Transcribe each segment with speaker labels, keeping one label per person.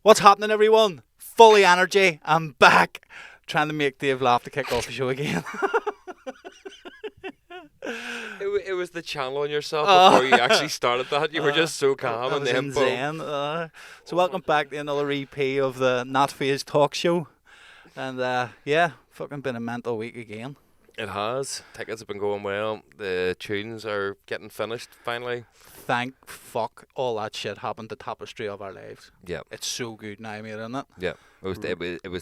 Speaker 1: What's happening, everyone? Fully energy. I'm back. Trying to make Dave laugh to kick off the show again.
Speaker 2: It was the channel on yourself before you actually started that. You were just so calm and then boom.
Speaker 1: Zen. So welcome back to another EP of the Not Fazed Talkshow. And yeah, fucking been a mental week again.
Speaker 2: It has. Tickets have been going well. The tunes are getting finished finally.
Speaker 1: Thank fuck all that shit happened. The tapestry of our lives.
Speaker 2: Yeah.
Speaker 1: It's so good now, mate, isn't it?
Speaker 2: Yeah. It was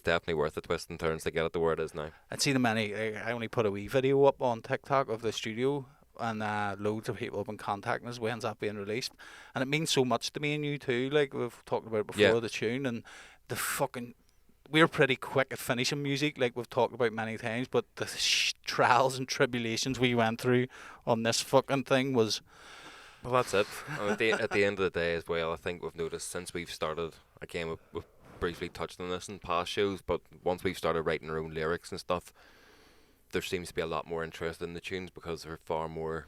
Speaker 2: definitely worth the twists and turns to get it to where it is now.
Speaker 1: I'd see the many. I only put a wee video up on TikTok of the studio, and loads of people have been contacting us. When's that being released? And it means so much to me and you too. Like we've talked about before,
Speaker 2: Yeah.
Speaker 1: the tune and the fucking. We're pretty quick at finishing music, like we've talked about many times. But the trials and tribulations we went through on this fucking thing was.
Speaker 2: Well, that's it. And at the end of the day as well, I think we've noticed since we've started, again, we've briefly touched on this in past shows, but once we've started writing our own lyrics and stuff, there seems to be a lot more interest in the tunes because they're far more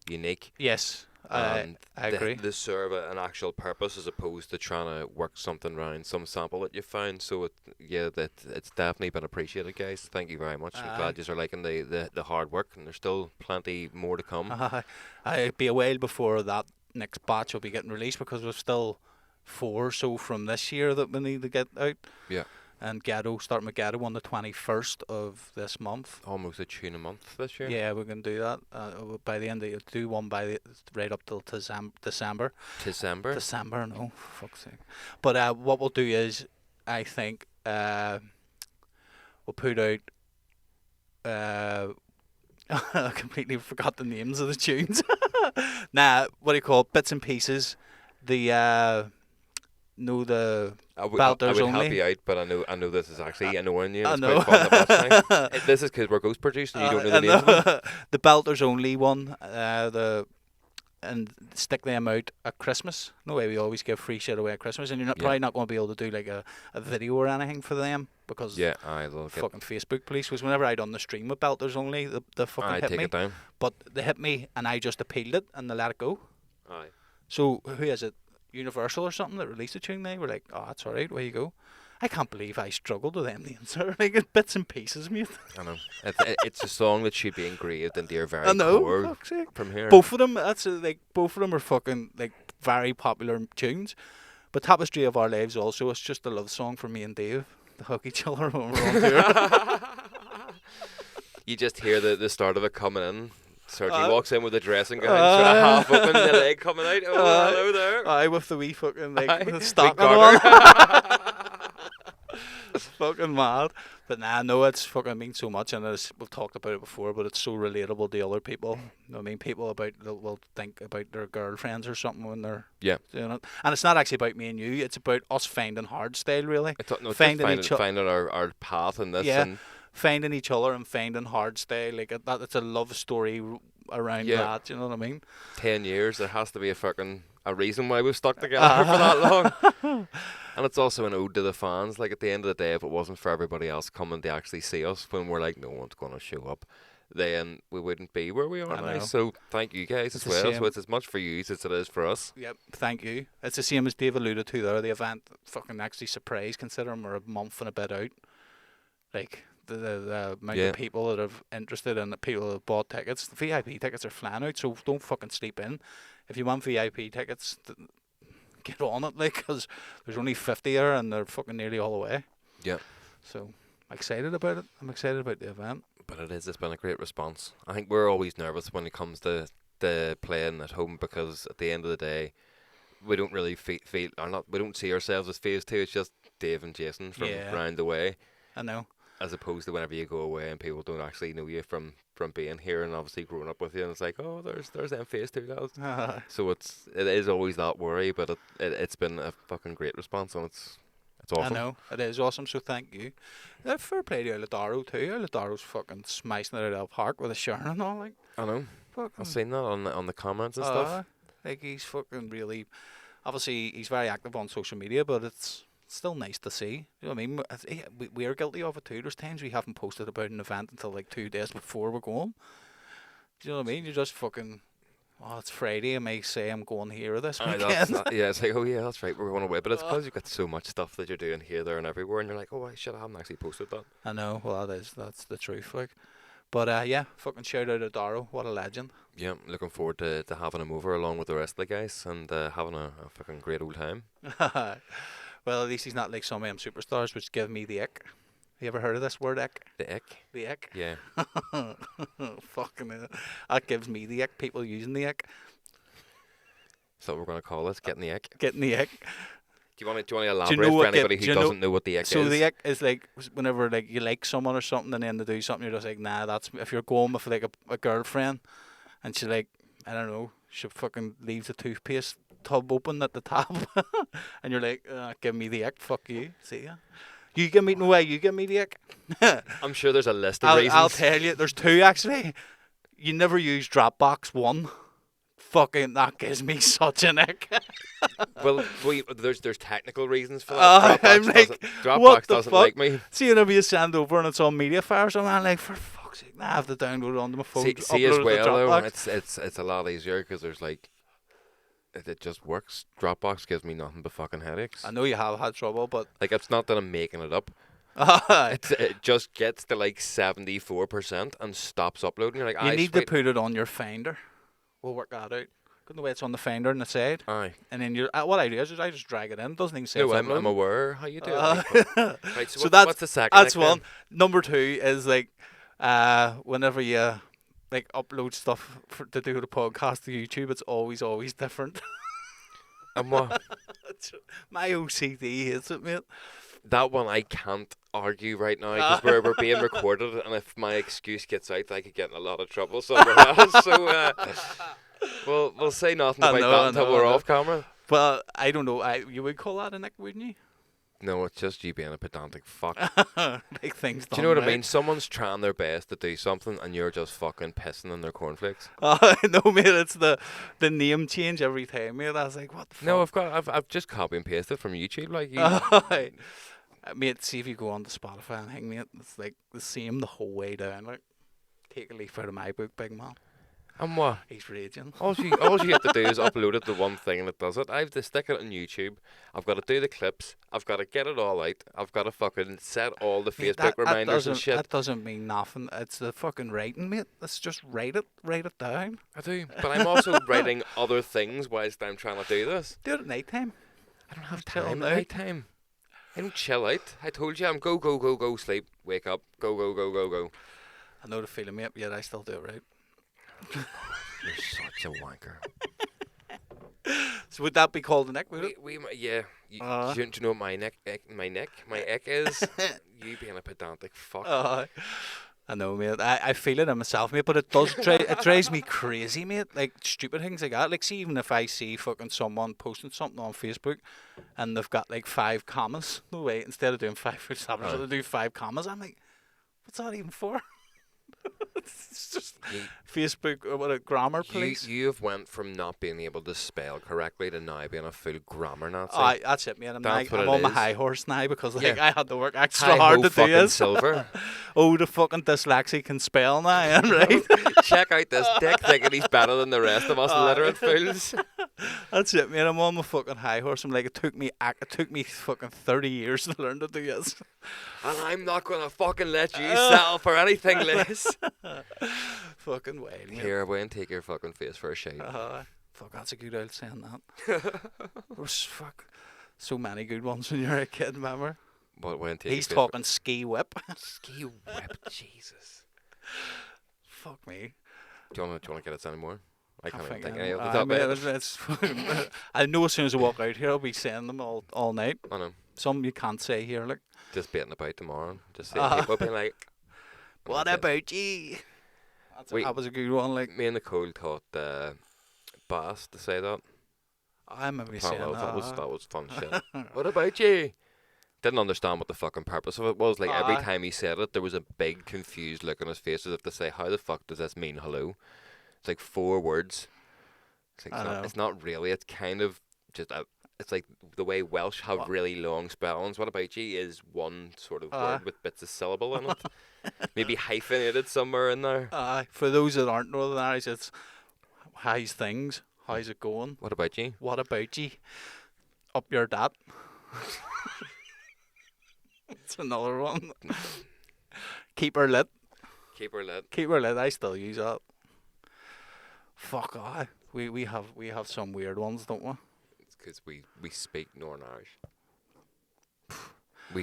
Speaker 2: unique.
Speaker 1: Yes,
Speaker 2: And
Speaker 1: I agree.
Speaker 2: They serve an actual purpose as opposed to trying to work something around some sample that you found. So it's definitely been appreciated, guys. Thank you very much. I'm glad you're liking the hard work, and there's still plenty more to come.
Speaker 1: It'll be a while before that next batch will be getting released because we've still 4 or so from this year that we need to get out.
Speaker 2: Yeah.
Speaker 1: And starting with Ghetto on the 21st of this month.
Speaker 2: Almost a tune a month this year.
Speaker 1: Yeah, we're going to do that. By the end of do one right up till December. December, no, for fuck's sake. But what we'll do is, I think, we'll put out. I completely forgot the names of the tunes. What do you call it? Bits and pieces. The belters
Speaker 2: I would
Speaker 1: only.
Speaker 2: help you out, but I know this is actually annoying you.
Speaker 1: I
Speaker 2: It's
Speaker 1: know.
Speaker 2: quite fun to watch now. This is because we're ghost producing. You don't know the names of them.
Speaker 1: The belters only one. And stick them out at Christmas. No way, we always give free shit away at Christmas, and you're probably not going to be able to do like a video or anything for them because fucking Facebook police. Because whenever I done the stream with belters only, the fucking hit
Speaker 2: take
Speaker 1: me.
Speaker 2: it down.
Speaker 1: But they hit me, and I just appealed it, and they let it go.
Speaker 2: Aye.
Speaker 1: So who is it? Universal or something that released the tune? They were like, "Oh, that's all right. Where you go?" I can't believe I struggled with them names. Like bits and pieces, mate.
Speaker 2: I know. It's a song that should be engraved into your very
Speaker 1: I know.
Speaker 2: core
Speaker 1: Fuck's sake.
Speaker 2: from here.
Speaker 1: Both of them. Both of them are fucking like very popular tunes. But Tapestry of Our Lives also. It's just a love song for me and Dave to hug each other when we're on tour.
Speaker 2: You just hear the start of it coming in. Sergey walks in with a dressing gown, sort of half open, the leg coming out. Oh, hello there.
Speaker 1: Aye, with the wee fucking
Speaker 2: Aye,
Speaker 1: stock
Speaker 2: big
Speaker 1: on
Speaker 2: garter.
Speaker 1: It's fucking mad. But no, it's fucking means so much, and we've talked about it before, but it's so relatable to other people. I mean, people will think about their girlfriends or something when they're doing it. And it's not actually about me and you, it's about us finding hard style, really.
Speaker 2: Finding our path in this.
Speaker 1: Yeah,
Speaker 2: and
Speaker 1: finding each other and finding hard style. Like that, it's a love story around that, you know what I mean?
Speaker 2: 10 years, there has to be a reason why we've stuck together for that long. And it's also an ode to the fans. Like at the end of the day, if it wasn't for everybody else coming to actually see us when we're like, no one's going to show up, then we wouldn't be where we are now. So thank you guys as well. So it's as much for you as it is for us.
Speaker 1: Yep, thank you. It's the same as Dave alluded to there. The event fucking actually surprised considering we're a month and a bit out. Like the amount of people that are interested and the people that have bought tickets. The VIP tickets are flying out, so don't fucking sleep in. If you want VIP tickets, get on it, like, because there's only 50 there and they're fucking nearly all away.
Speaker 2: Yeah.
Speaker 1: So I'm excited about it. I'm excited about the event.
Speaker 2: But it's been a great response. I think we're always nervous when it comes to playing at home because at the end of the day, we don't really we don't see ourselves as Phase 2. It's just Dave and Jason from round the way.
Speaker 1: I know.
Speaker 2: As opposed to whenever you go away and people don't actually know you from being here and obviously growing up with you, and it's like, oh, there's them Phase 2 lads. So it is always that worry, but it's been a fucking great response, and it's awesome.
Speaker 1: I know, it is awesome, so thank you. Fair play to Eladaro too. Eladaro's fucking smashing it out of the park with a shirt and all, like.
Speaker 2: I know. I've seen that on the comments and stuff.
Speaker 1: Like he's fucking really, obviously he's very active on social media, but it's still nice to see. You know what I mean? We're guilty of it too. There's times we haven't posted about an event until like 2 days before we're going. Do you know what I mean? You're just fucking oh, it's Friday. I may say I'm going here this
Speaker 2: Aye,
Speaker 1: weekend.
Speaker 2: yeah, it's like, oh yeah, that's right, we're going away. But it's because you've got so much stuff that you're doing here, there, and everywhere, and you're like, oh, I haven't actually posted that.
Speaker 1: I know. Well, that's the truth. Like, but yeah, fucking shout out to Darrow. What a legend.
Speaker 2: Yeah, looking forward to having him over along with the rest of the guys and having a fucking great old time.
Speaker 1: Well, at least he's not like some of them superstars which give me the ick. You ever heard of this word, ick?
Speaker 2: The ick?
Speaker 1: The ick?
Speaker 2: Yeah.
Speaker 1: Fucking hell. That gives me the ick. People using the ick.
Speaker 2: So we're going to call it getting the ick.
Speaker 1: Getting the ick.
Speaker 2: Do you want to elaborate for anybody who doesn't know what the ick is?
Speaker 1: So the ick is like whenever like you like someone or something and then they do something, you're just like, nah, that's if you're going with like a girlfriend and she like, I don't know, she fucking leaves the toothpaste tub open at the top and you're like, give me the ick, fuck you, see ya. You give me no way, you give me the ick.
Speaker 2: I'm sure there's a list of reasons.
Speaker 1: I'll tell you, there's two actually. You never use Dropbox 1. Fucking that gives me such an ick.
Speaker 2: Well, there's technical reasons for that. Dropbox doesn't like me.
Speaker 1: See, whenever you send over and it's on media files, I'm like, for fuck's sake, I have to download it onto my phone.
Speaker 2: See as well though, it's a lot easier because there's like, it just works. Dropbox gives me nothing but fucking headaches.
Speaker 1: I know you have had trouble, but
Speaker 2: like it's not that I'm making it up. It just gets to like 74% and stops uploading. You're like,
Speaker 1: you need to put it on your Finder. We'll work that out. The way it's on the Finder on the side.
Speaker 2: Aye.
Speaker 1: And then what I do is I just drag it in. It doesn't even say
Speaker 2: no, I'm aware how you do it. Right, so what's the second?
Speaker 1: That's one. Number 2 is like whenever you like upload stuff to do the podcast to YouTube, it's always different.
Speaker 2: And what?
Speaker 1: My OCD hates it, mate.
Speaker 2: That one I can't argue right now because we're being recorded, and if my excuse gets out, I could get in a lot of trouble somewhere else. So we'll say nothing about that until we're off camera.
Speaker 1: But I don't know. You would call that a nick, wouldn't you?
Speaker 2: No, it's just you being a pedantic fuck.
Speaker 1: Like things.
Speaker 2: Do you know what I mean? Someone's trying their best to do something, and you're just fucking pissing in their cornflake.
Speaker 1: No, mate. It's the name change every time, mate. I was like, what the fuck?
Speaker 2: No, I've just copy and pasted from YouTube, like you.
Speaker 1: Mate, see if you go on to Spotify and hang, mate. It's like the same the whole way down. Like, take a leaf out of my book, big man.
Speaker 2: And what?
Speaker 1: He's raging.
Speaker 2: All you have to do is upload it to one thing and it does it. I have to stick it on YouTube. I've got to do the clips. I've got to get it all out. I've got to fucking set all the Facebook reminders and shit.
Speaker 1: That doesn't mean nothing. It's the fucking writing, mate. Let's just write it down.
Speaker 2: I do. But I'm also writing other things whilst I'm trying to do this.
Speaker 1: Do it at night time.
Speaker 2: I don't have time at night time. I don't chill out. I told you I'm go, sleep, wake up, go.
Speaker 1: I know the feeling, mate, but yet I still do it right.
Speaker 2: You're such a wanker.
Speaker 1: So would that be called a neck? Would it?
Speaker 2: Yeah. Do you know what my neck is? You being a pedantic fuck.
Speaker 1: I know, mate. I feel it in myself, mate. But it does. It drives me crazy, mate. Like stupid things like that. Like, see, even if I see fucking someone posting something on Facebook, and they've got like 5 commas. No way. Instead of doing 5 foot 7, they do 5 commas. I'm like, what's that even for? It's just Facebook or what a grammar police.
Speaker 2: You have went from not being able to spell correctly to now being a full grammar Nazi.
Speaker 1: That's it, man. I'm on my high horse now because I had to work extra hard to do this.
Speaker 2: Silver.
Speaker 1: Oh, the fucking dyslexic can spell now, right?
Speaker 2: Check out this dick thinking he's better than the rest of us literate fools.
Speaker 1: That's it, man. I'm on my fucking high horse. I'm like, it took me fucking 30 years to learn to do this.
Speaker 2: And I'm not gonna fucking let you settle for anything less.
Speaker 1: Fucking way, man.
Speaker 2: Here, wait and take your fucking face for a shave.
Speaker 1: Fuck, that's a good old saying that. There's so many good ones when you're a kid, remember?
Speaker 2: But when
Speaker 1: he's talking ski whip.
Speaker 2: Ski whip, Jesus.
Speaker 1: Fuck me.
Speaker 2: Do you want to get us any more? I can't even think
Speaker 1: any
Speaker 2: of
Speaker 1: it. I know as soon as I walk out here, I'll be saying them all night.
Speaker 2: I know.
Speaker 1: Some you can't say here, like.
Speaker 2: Just betting about tomorrow. Just saying people being like,
Speaker 1: what about you? That was a good one. Like,
Speaker 2: me and Nicole taught Bass to say that.
Speaker 1: I remember saying that.
Speaker 2: That was fun shit. What about you? Didn't understand what the fucking purpose of it was. Like, every time he said it, there was a big confused look on his face as if to say, how the fuck does this mean hello? It's like 4 words. It's like it's not really. It's kind of just it's like the way Welsh have really long spellings. What about you is one sort of word with bits of syllable in it. Maybe hyphenated somewhere in there.
Speaker 1: For those that aren't Northern Irish, it's How's things? How's it going?
Speaker 2: What about you?
Speaker 1: What about you? Up your dat. It's another one. Keep her lit.
Speaker 2: Keep her lit.
Speaker 1: Keep her lit. I still use that. Fuck aye. We have some weird ones, don't we?
Speaker 2: It's because we speak Northern Irish.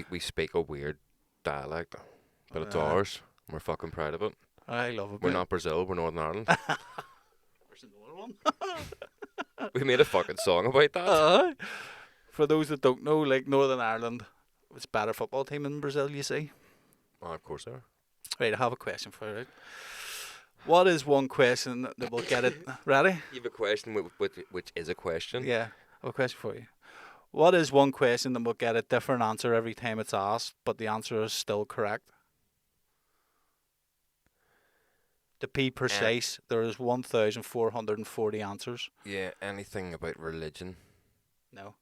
Speaker 2: We speak a weird dialect, but it's ours. We're fucking proud of it.
Speaker 1: I love it.
Speaker 2: We're not Brazil. We're Northern Ireland.
Speaker 1: There's another one.
Speaker 2: We made a fucking song about that.
Speaker 1: For those that don't know, like Northern Ireland, it's a better football team in Brazil. You see.
Speaker 2: Oh, of course they are.
Speaker 1: Right, I have a question for you. Right? What is one question that will get it ready?
Speaker 2: You have a question which is a question.
Speaker 1: Yeah, I have a question for you. What is one question that will get a different answer every time it's asked, but the answer is still correct? To be precise, there is 1,440 answers.
Speaker 2: Yeah, anything about religion.
Speaker 1: No.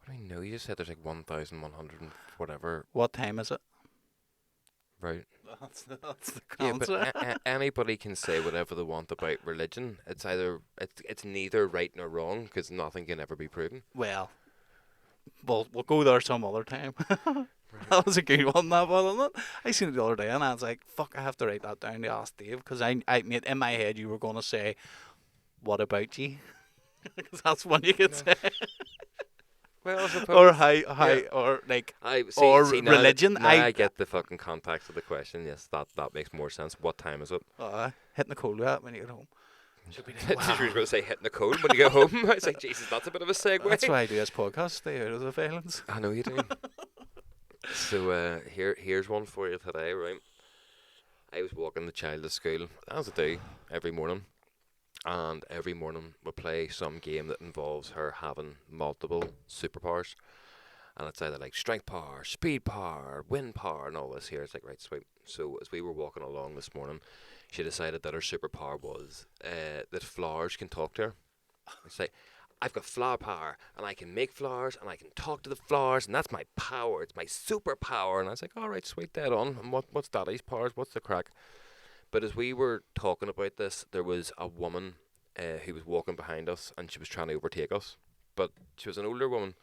Speaker 2: What do I know? You just said there's like 1,100 and whatever.
Speaker 1: What time is it?
Speaker 2: Right.
Speaker 1: That's the
Speaker 2: Yeah,
Speaker 1: answer.
Speaker 2: but anybody can say whatever they want about religion. It's neither right nor wrong because nothing can ever be proven.
Speaker 1: Well, we'll go there some other time. That was a good one, that wasn't it? I seen it the other day and I was like, fuck, I have to write that down to ask Dave because I made in my head you were going to say, what about you? Because that's one you could say.
Speaker 2: Well, I suppose.
Speaker 1: Or how, or like,
Speaker 2: see, now
Speaker 1: religion.
Speaker 2: Now I get the fucking context of the question. Yes, that makes more sense. What time is it?
Speaker 1: Hit Nicole out when you get home. Should be
Speaker 2: You were going to say hit Nicole when you get home. I was like, Jesus, that's a bit of a segue.
Speaker 1: That's why I do this podcast. Stay out of the violence.
Speaker 2: I know you do. So here's one for you today, right? I was walking the child to school, as I do every morning, and every morning we play some game that involves her having multiple superpowers, and it's either like strength power, speed power, wind power, and all this here. It's like, right, sweet. So as we were walking along this morning, she decided that her superpower was that flowers can talk to her. It's like, I've got flower power, and I can make flowers, and I can talk to the flowers, and that's my power. It's my superpower. And I was like, all right, sweet, dead on. And what's Daddy's powers? What's the crack? But as we were talking about this, there was a woman who was walking behind us, and she was trying to overtake us. But she was an older woman,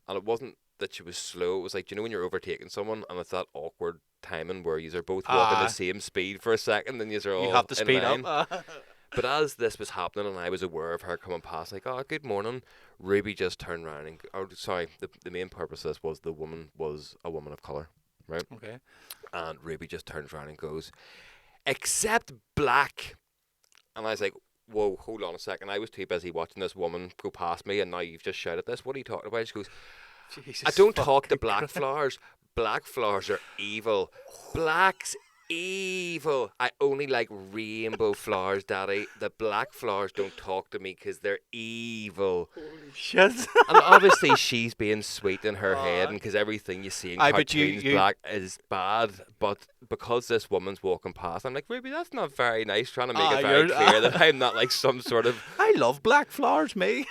Speaker 2: and it wasn't that she was slow. It was like, you know when you're overtaking someone, and it's that awkward timing where you are both walking the same speed for a second, and you are all
Speaker 1: You have to speed
Speaker 2: line.
Speaker 1: up.
Speaker 2: But as this was happening and I was aware of her coming past, like, oh, good morning, Ruby just turned around and, the main purpose of this was the woman was a woman of colour, right?
Speaker 1: Okay.
Speaker 2: And Ruby just turns around and goes, except black. And I was like, whoa, hold on a second. I was too busy watching this woman go past me and now you've just shouted this. What are you talking about? She goes,
Speaker 1: Jesus,
Speaker 2: I don't talk to black flowers. Black flowers are evil. Black's evil. I only like rainbow flowers, Daddy. The black flowers don't talk to me because they're evil.
Speaker 1: Holy shit.
Speaker 2: And obviously she's being sweet in her head, and because everything you see in cartoons black is bad. But because this woman's walking past, I'm like, Ruby, that's not very nice. Trying to make it very clear that I'm not like some sort of.
Speaker 1: I love black flowers, me.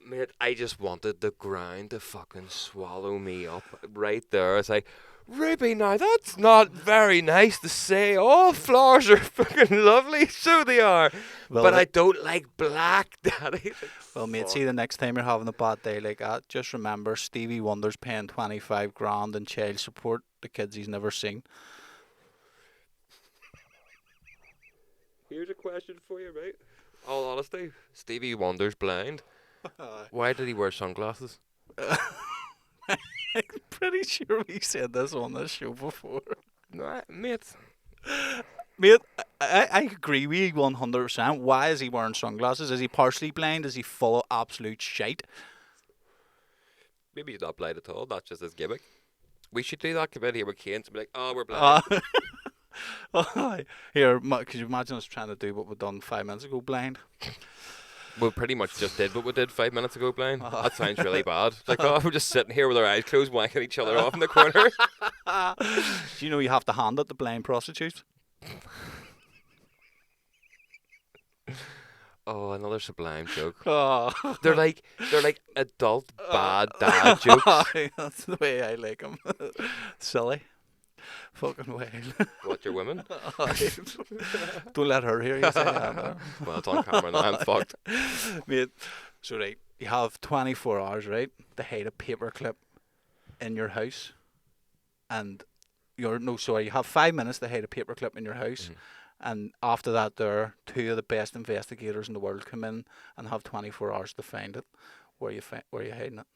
Speaker 2: Mate, I just wanted the ground to fucking swallow me up right there. It's like, Ruby, now that's not very nice to say. All flowers are fucking lovely, so they are. Well, but I don't like black, Daddy.
Speaker 1: Well, mate, see, the next time you're having a bad day like that, just remember Stevie Wonder's paying 25 grand in child support to kids he's never seen.
Speaker 2: Here's a question for you, right? All honesty, Stevie Wonder's blind. Why did he wear sunglasses?
Speaker 1: I'm pretty sure we said this on this show before.
Speaker 2: No, mate.
Speaker 1: Mate, I agree with you 100%. Why is he wearing sunglasses? Is he partially blind? Is he full of absolute shite?
Speaker 2: Maybe he's not blind at all. That's just his gimmick. We should do that. Come in here with Kane and be like, oh, we're blind.
Speaker 1: Here, could you imagine us trying to do what we've done 5 minutes ago, blind?
Speaker 2: We pretty much just did what we did 5 minutes ago, blind. That sounds really bad. It's like, oh, we're just sitting here with our eyes closed, wanking each other off in the corner.
Speaker 1: Do you know you have to hand it to blind prostitutes?
Speaker 2: Oh, another sublime joke.
Speaker 1: Oh.
Speaker 2: They're like adult bad dad jokes.
Speaker 1: That's the way I like them. Silly. Fucking whale.
Speaker 2: What, your women?
Speaker 1: Don't let her hear you say that.
Speaker 2: Well, it's on camera now. I'm fucked.
Speaker 1: Mate, so right, you have 24 hours, right, to hide a paperclip in your house, and you have 5 minutes to hide a paperclip in your house, and after that, two of the best investigators in the world come in and have 24 hours to find it. Where you hiding it?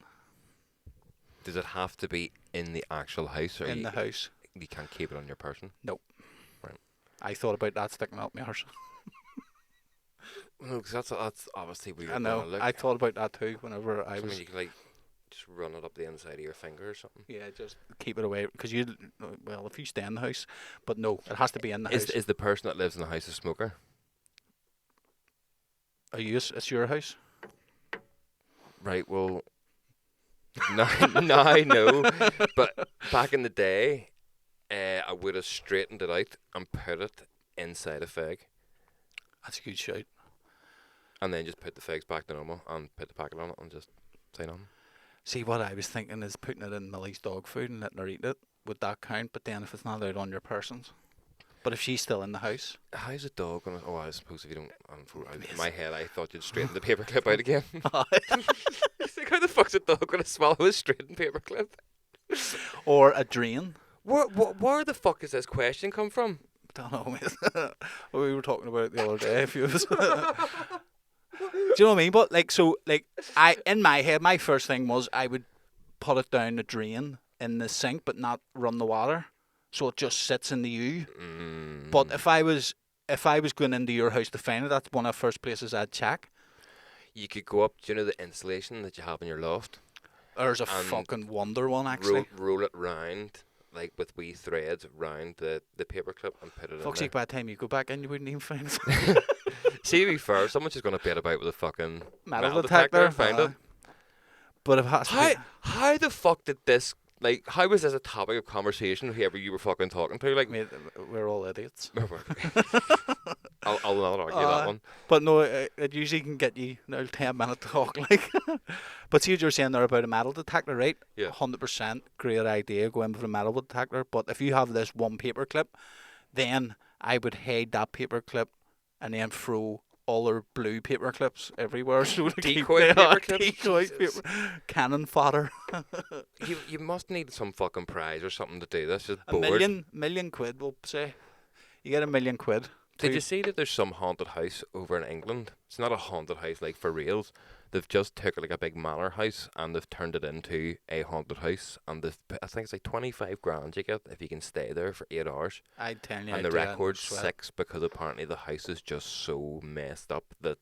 Speaker 2: Does it have to be in the actual house, or
Speaker 1: in the house?
Speaker 2: You can't keep it on your person?
Speaker 1: Nope.
Speaker 2: Right.
Speaker 1: I thought about that sticking up my arse.
Speaker 2: No, because that's obviously where you're
Speaker 1: I know.
Speaker 2: gonna look.
Speaker 1: I thought about that too. Whenever I was.
Speaker 2: You can just run it up the inside of your finger or something.
Speaker 1: Yeah, just keep it away because if you stay in the house, but no, it has to be in the house.
Speaker 2: Is the person that lives in the house a smoker?
Speaker 1: It's your house?
Speaker 2: Right. Well. No, I know. But back in the day, I would have straightened it out and put it inside a fig.
Speaker 1: That's a good shout.
Speaker 2: And then just put the figs back to normal and put the packet on it and just say nothing.
Speaker 1: See, what I was thinking is putting it in Millie's dog food and letting her eat it. Would that count? But then if it's not allowed on your persons. But if she's still in the house.
Speaker 2: How's a dog gonna... Oh, I suppose if you don't... In my head, I thought you'd straighten the paperclip out again. Like, how the fuck's a dog gonna swallow a straightened paperclip?
Speaker 1: Or a drain.
Speaker 2: Where the fuck does this question come from?
Speaker 1: Don't know, mate. We were talking about it the other day. Do you know what I mean? But in my head, my first thing was I would put it down the drain in the sink, but not run the water, so it just sits in the U. But if I was going into your house to find it, that's one of the first places I'd check.
Speaker 2: You could go up. Do you know the insulation that you have in your loft?
Speaker 1: There's a fucking wonder one actually.
Speaker 2: Roll it round. Like with wee threads round the paperclip and put it in there.
Speaker 1: Fuck's sake, by the time you go back in, you wouldn't even find it.
Speaker 2: See, to be fair, someone's just going to bait about with a fucking
Speaker 1: metal detector.
Speaker 2: Find it.
Speaker 1: But it has to
Speaker 2: how the fuck did this... Like, how was this a topic of conversation, whoever you were fucking talking to? Like,
Speaker 1: mate, we're all idiots.
Speaker 2: I'll not argue that one.
Speaker 1: But no, it usually can get you 10-minute talk. Like, but see what you're saying there about a metal detector, right?
Speaker 2: Yeah.
Speaker 1: 100% great idea, go in for a metal detector. But if you have this one paperclip, then I would hide that paperclip and then throw other blue paper clips everywhere. So
Speaker 2: decoy paper clips?
Speaker 1: Decoy paper. Cannon fodder.
Speaker 2: you must need some fucking prize or something to do this. Just
Speaker 1: a
Speaker 2: bored.
Speaker 1: million quid, we'll say. You get $1 million.
Speaker 2: Did you see that there's some haunted house over in England? It's not a haunted house like for reals. They've just took like a big manor house and they've turned it into a haunted house, and I think it's like 25 grand you get if you can stay there for 8 hours.
Speaker 1: I'd tell you.
Speaker 2: And the record's 6 because apparently the house is just so messed up that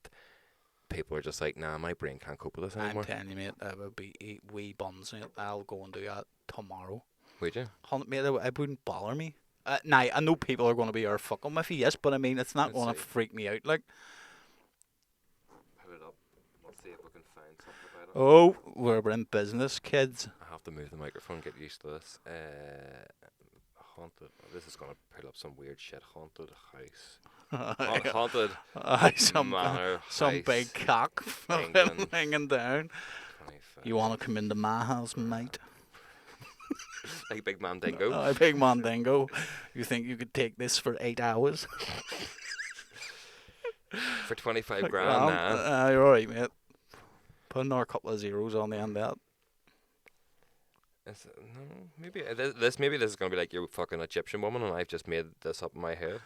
Speaker 2: people are just like, nah, my brain can't cope with this anymore.
Speaker 1: I'm telling you, mate, I would be wee buns. I'll go and do that tomorrow.
Speaker 2: Would you?
Speaker 1: Mate, it wouldn't bother me. Now, I know people are going to be fucking with you, yes, but I mean, it's not going to freak me out, like.
Speaker 2: Put it up. Let's see if we can find something about it.
Speaker 1: Oh, we're in business, kids.
Speaker 2: I have to move the microphone, get used to this. Haunted. This is going to pull up some weird shit. Haunted house. Haunted manor
Speaker 1: some
Speaker 2: house.
Speaker 1: Big cock hanging down. 25. You want to come into my house, mate?
Speaker 2: Like Big Mandingo.
Speaker 1: Big Mandingo. You think you could take this for 8 hours?
Speaker 2: For 25 grand, nah.
Speaker 1: You're alright, mate. Put another couple of zeros on the end of that.
Speaker 2: Maybe this is going to be like your fucking Egyptian woman, and I've just made this up in my head.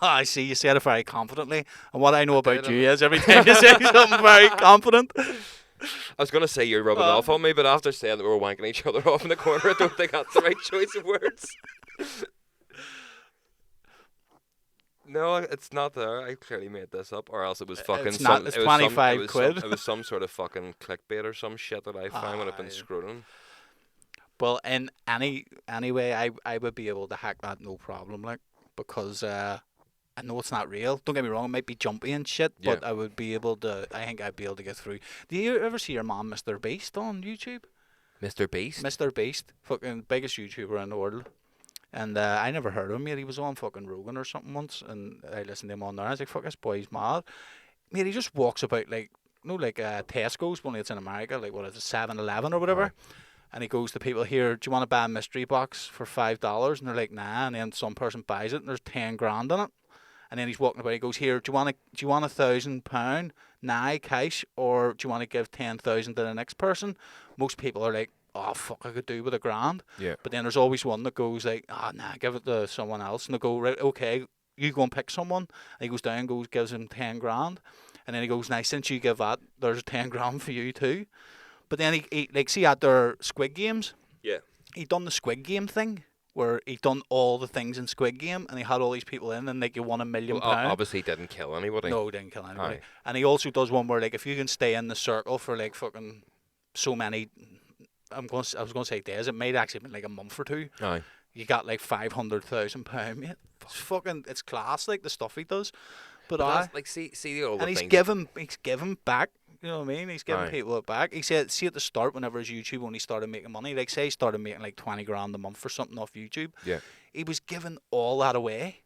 Speaker 1: I see, you said it very confidently. And what I know about you is every time you say something very confident.
Speaker 2: I was going to say you're rubbing off on me, but after saying that we were wanking each other off in the corner, I don't think that's the right choice of words. No, it's not there. I clearly made this up, or else it was fucking...
Speaker 1: It's 25 quid.
Speaker 2: It was some sort of fucking clickbait or some shit that I found when I've been scrolling.
Speaker 1: Well, in any way, I would be able to hack that no problem, like, because I know it's not real. Don't get me wrong, it might be jumpy and shit, but I would be able to. I think I'd be able to get through. Do you ever see your mom, Mr. Beast, on YouTube?
Speaker 2: Mr. Beast?
Speaker 1: Mr. Beast, fucking biggest YouTuber in the world. And I never heard of him, mate. He was on fucking Rogan or something once, and I listened to him on there. I was like, fuck, this boy's mad. Mate, he just walks about like Tesco's, only it's in America, like what is it, 7-Eleven or whatever. And he goes to people, here, do you want to buy a mystery box for $5? And they're like, nah. And then some person buys it and there's 10 grand in it. And then he's walking about, he goes, here, do you want £1,000 now cash, or do you want to give 10,000 to the next person? Most people are like, oh fuck, I could do with $1,000.
Speaker 2: Yeah.
Speaker 1: But then there's always one that goes like, nah, give it to someone else. And they go, right, okay, you go and pick someone. And he goes down, gives him 10 grand. And then he goes, now since you give that, there's 10 grand for you too. But then he like, see at their Squid Games,
Speaker 2: Yeah.
Speaker 1: he done the Squid Game thing, where he done all the things in Squid Game, and he had all these people in, and like he won £1 million.
Speaker 2: Obviously, he didn't kill anybody.
Speaker 1: No, he didn't kill anybody.
Speaker 2: Aye.
Speaker 1: And he also does one where like if you can stay in the circle for like fucking so many, I was gonna say days. It might actually been like a month or two.
Speaker 2: Aye.
Speaker 1: You got like £500,000, mate. It's class, like the stuff he does. But
Speaker 2: that's, like, see all the
Speaker 1: and
Speaker 2: things.
Speaker 1: he's giving back. You know what I mean? He's giving
Speaker 2: Aye.
Speaker 1: people it back. He said, see at the start, whenever his YouTube only started making money, like say he started making like 20 grand a month or something off YouTube.
Speaker 2: Yeah.
Speaker 1: He was giving all that away,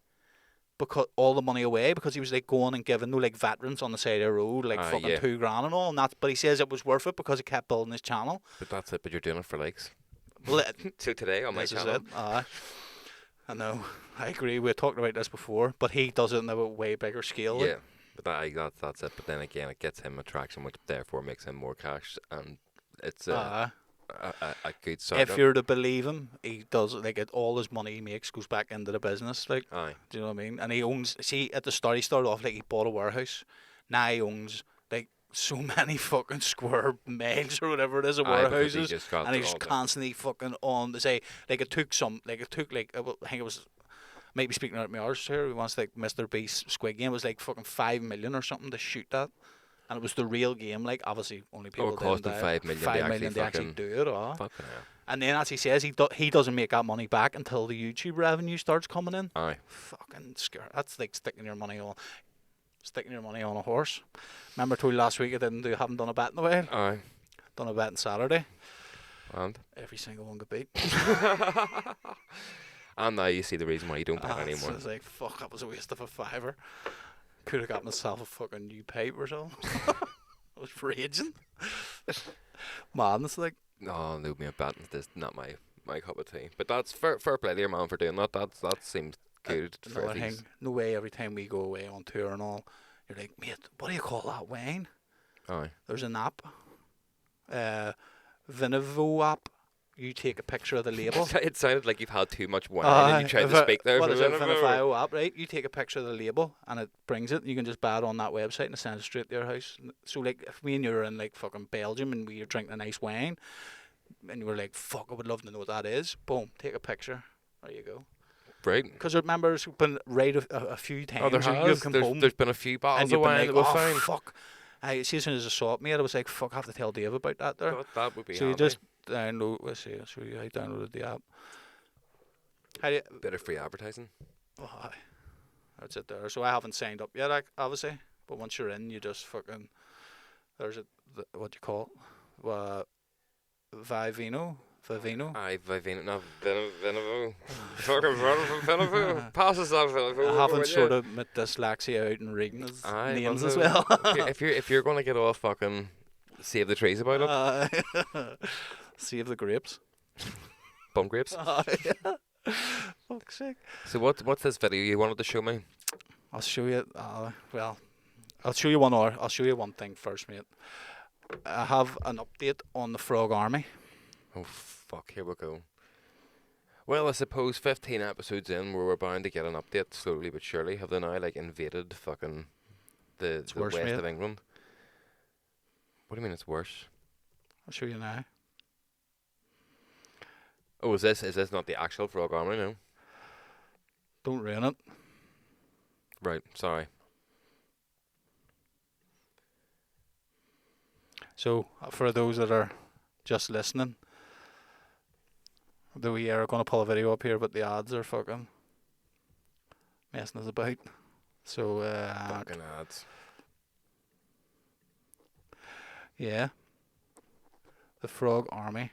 Speaker 1: because all the money away, because he was like going and giving, like veterans on the side of the road, like fucking 2 grand and all. And that, but he says it was worth it because he kept building his channel.
Speaker 2: But that's it. But you're doing it for likes.
Speaker 1: Well,
Speaker 2: So today on my
Speaker 1: this is
Speaker 2: channel.
Speaker 1: it. I know. I agree. We talked about this before, but he does it on a way bigger scale.
Speaker 2: Yeah. But that's it. But then again, it gets him attraction, which therefore makes him more cash, and it's a good start.
Speaker 1: If you're to believe him, he does like all his money he makes goes back into the business. Like,
Speaker 2: Aye.
Speaker 1: do you know what I mean? And he owns. See, at the start, he started off like he bought a warehouse. Now he owns like so many fucking square miles or whatever it is of warehouses, and he's constantly fucking on to say like it took I think it was. Maybe speaking out of my arse here, once like Mr. Beast Squid Game was like fucking 5 million or something to shoot that, and it was the real game. Like obviously only people.
Speaker 2: It cost them 5 million.
Speaker 1: 5 million to actually do it.
Speaker 2: Fucking hell.
Speaker 1: And then as he says, he doesn't make that money back until the YouTube revenue starts coming in.
Speaker 2: Aye.
Speaker 1: Fucking scary. That's like sticking your money on a horse. Remember I told you last week I haven't done a bet in a while.
Speaker 2: Aye.
Speaker 1: Done a bet on Saturday.
Speaker 2: And
Speaker 1: every single one got beat.
Speaker 2: And now you see the reason why you don't bet anymore.
Speaker 1: So I was like, fuck, that was a waste of a $5. Could have got myself a fucking new pipe or something. I was raging. Madness, like.
Speaker 2: No, me a betting is not my cup of tea. But that's fair play to your man for doing that. That seems good.
Speaker 1: Another thing, no way every time we go away on tour and all, you're like, mate, what do you call that wine?
Speaker 2: Aye.
Speaker 1: There's an app. Vinivo app. You take a picture of the label.
Speaker 2: It sounded like you've had too much wine and you tried to speak there.
Speaker 1: What is it? Vinivo app, right? You take a picture of the label and it brings it. You can just buy it on that website and it sends it straight to your house. So like, if me and you were in like fucking Belgium and we were drinking a nice wine, and you were like, fuck, I would love to know what that is. Boom, take a picture. There you go.
Speaker 2: Right.
Speaker 1: Because remember, it's been right a few times.
Speaker 2: Oh, there has. There's been a few bottles of wine that were fine.
Speaker 1: Fuck. See, as soon as I saw it, mate, I was like, fuck, I have to tell Dave about that there.
Speaker 2: That would be
Speaker 1: so
Speaker 2: handy.
Speaker 1: You just download, let's see, I'll show you how you downloaded the app.
Speaker 2: Bit of free advertising.
Speaker 1: Oh, that's it there. So I haven't signed up yet, obviously. But once you're in, you just fucking, there's what do you call it? Vivino.
Speaker 2: Aye, Vivino. No, Vinivo. Fucking Vinivo. Passes that Vinivo.
Speaker 1: I haven't sort of met dyslexia out and reading his names as well.
Speaker 2: if you're going to get all fucking save the trees about it.
Speaker 1: Save the grapes.
Speaker 2: Bum grapes.
Speaker 1: Fuck's sake.
Speaker 2: So what's this video you wanted to show me?
Speaker 1: I'll show you. Well, I'll show you one hour. I'll show you one thing first, mate. I have an update on the Frog Army.
Speaker 2: Oh fuck! Here we go. Well, I suppose 15 episodes in, we're bound to get an update slowly but surely. Have they now like invaded fucking the
Speaker 1: worse,
Speaker 2: west
Speaker 1: mate.
Speaker 2: of England? What do you mean it's worse?
Speaker 1: I'll show you now.
Speaker 2: Oh, is this not the actual Frog Army now?
Speaker 1: Don't ruin it.
Speaker 2: Right, sorry.
Speaker 1: So, for those that are just listening, we are going to pull a video up here, but the ads are fucking messing us about. So,
Speaker 2: fucking ads.
Speaker 1: Yeah. The Frog Army.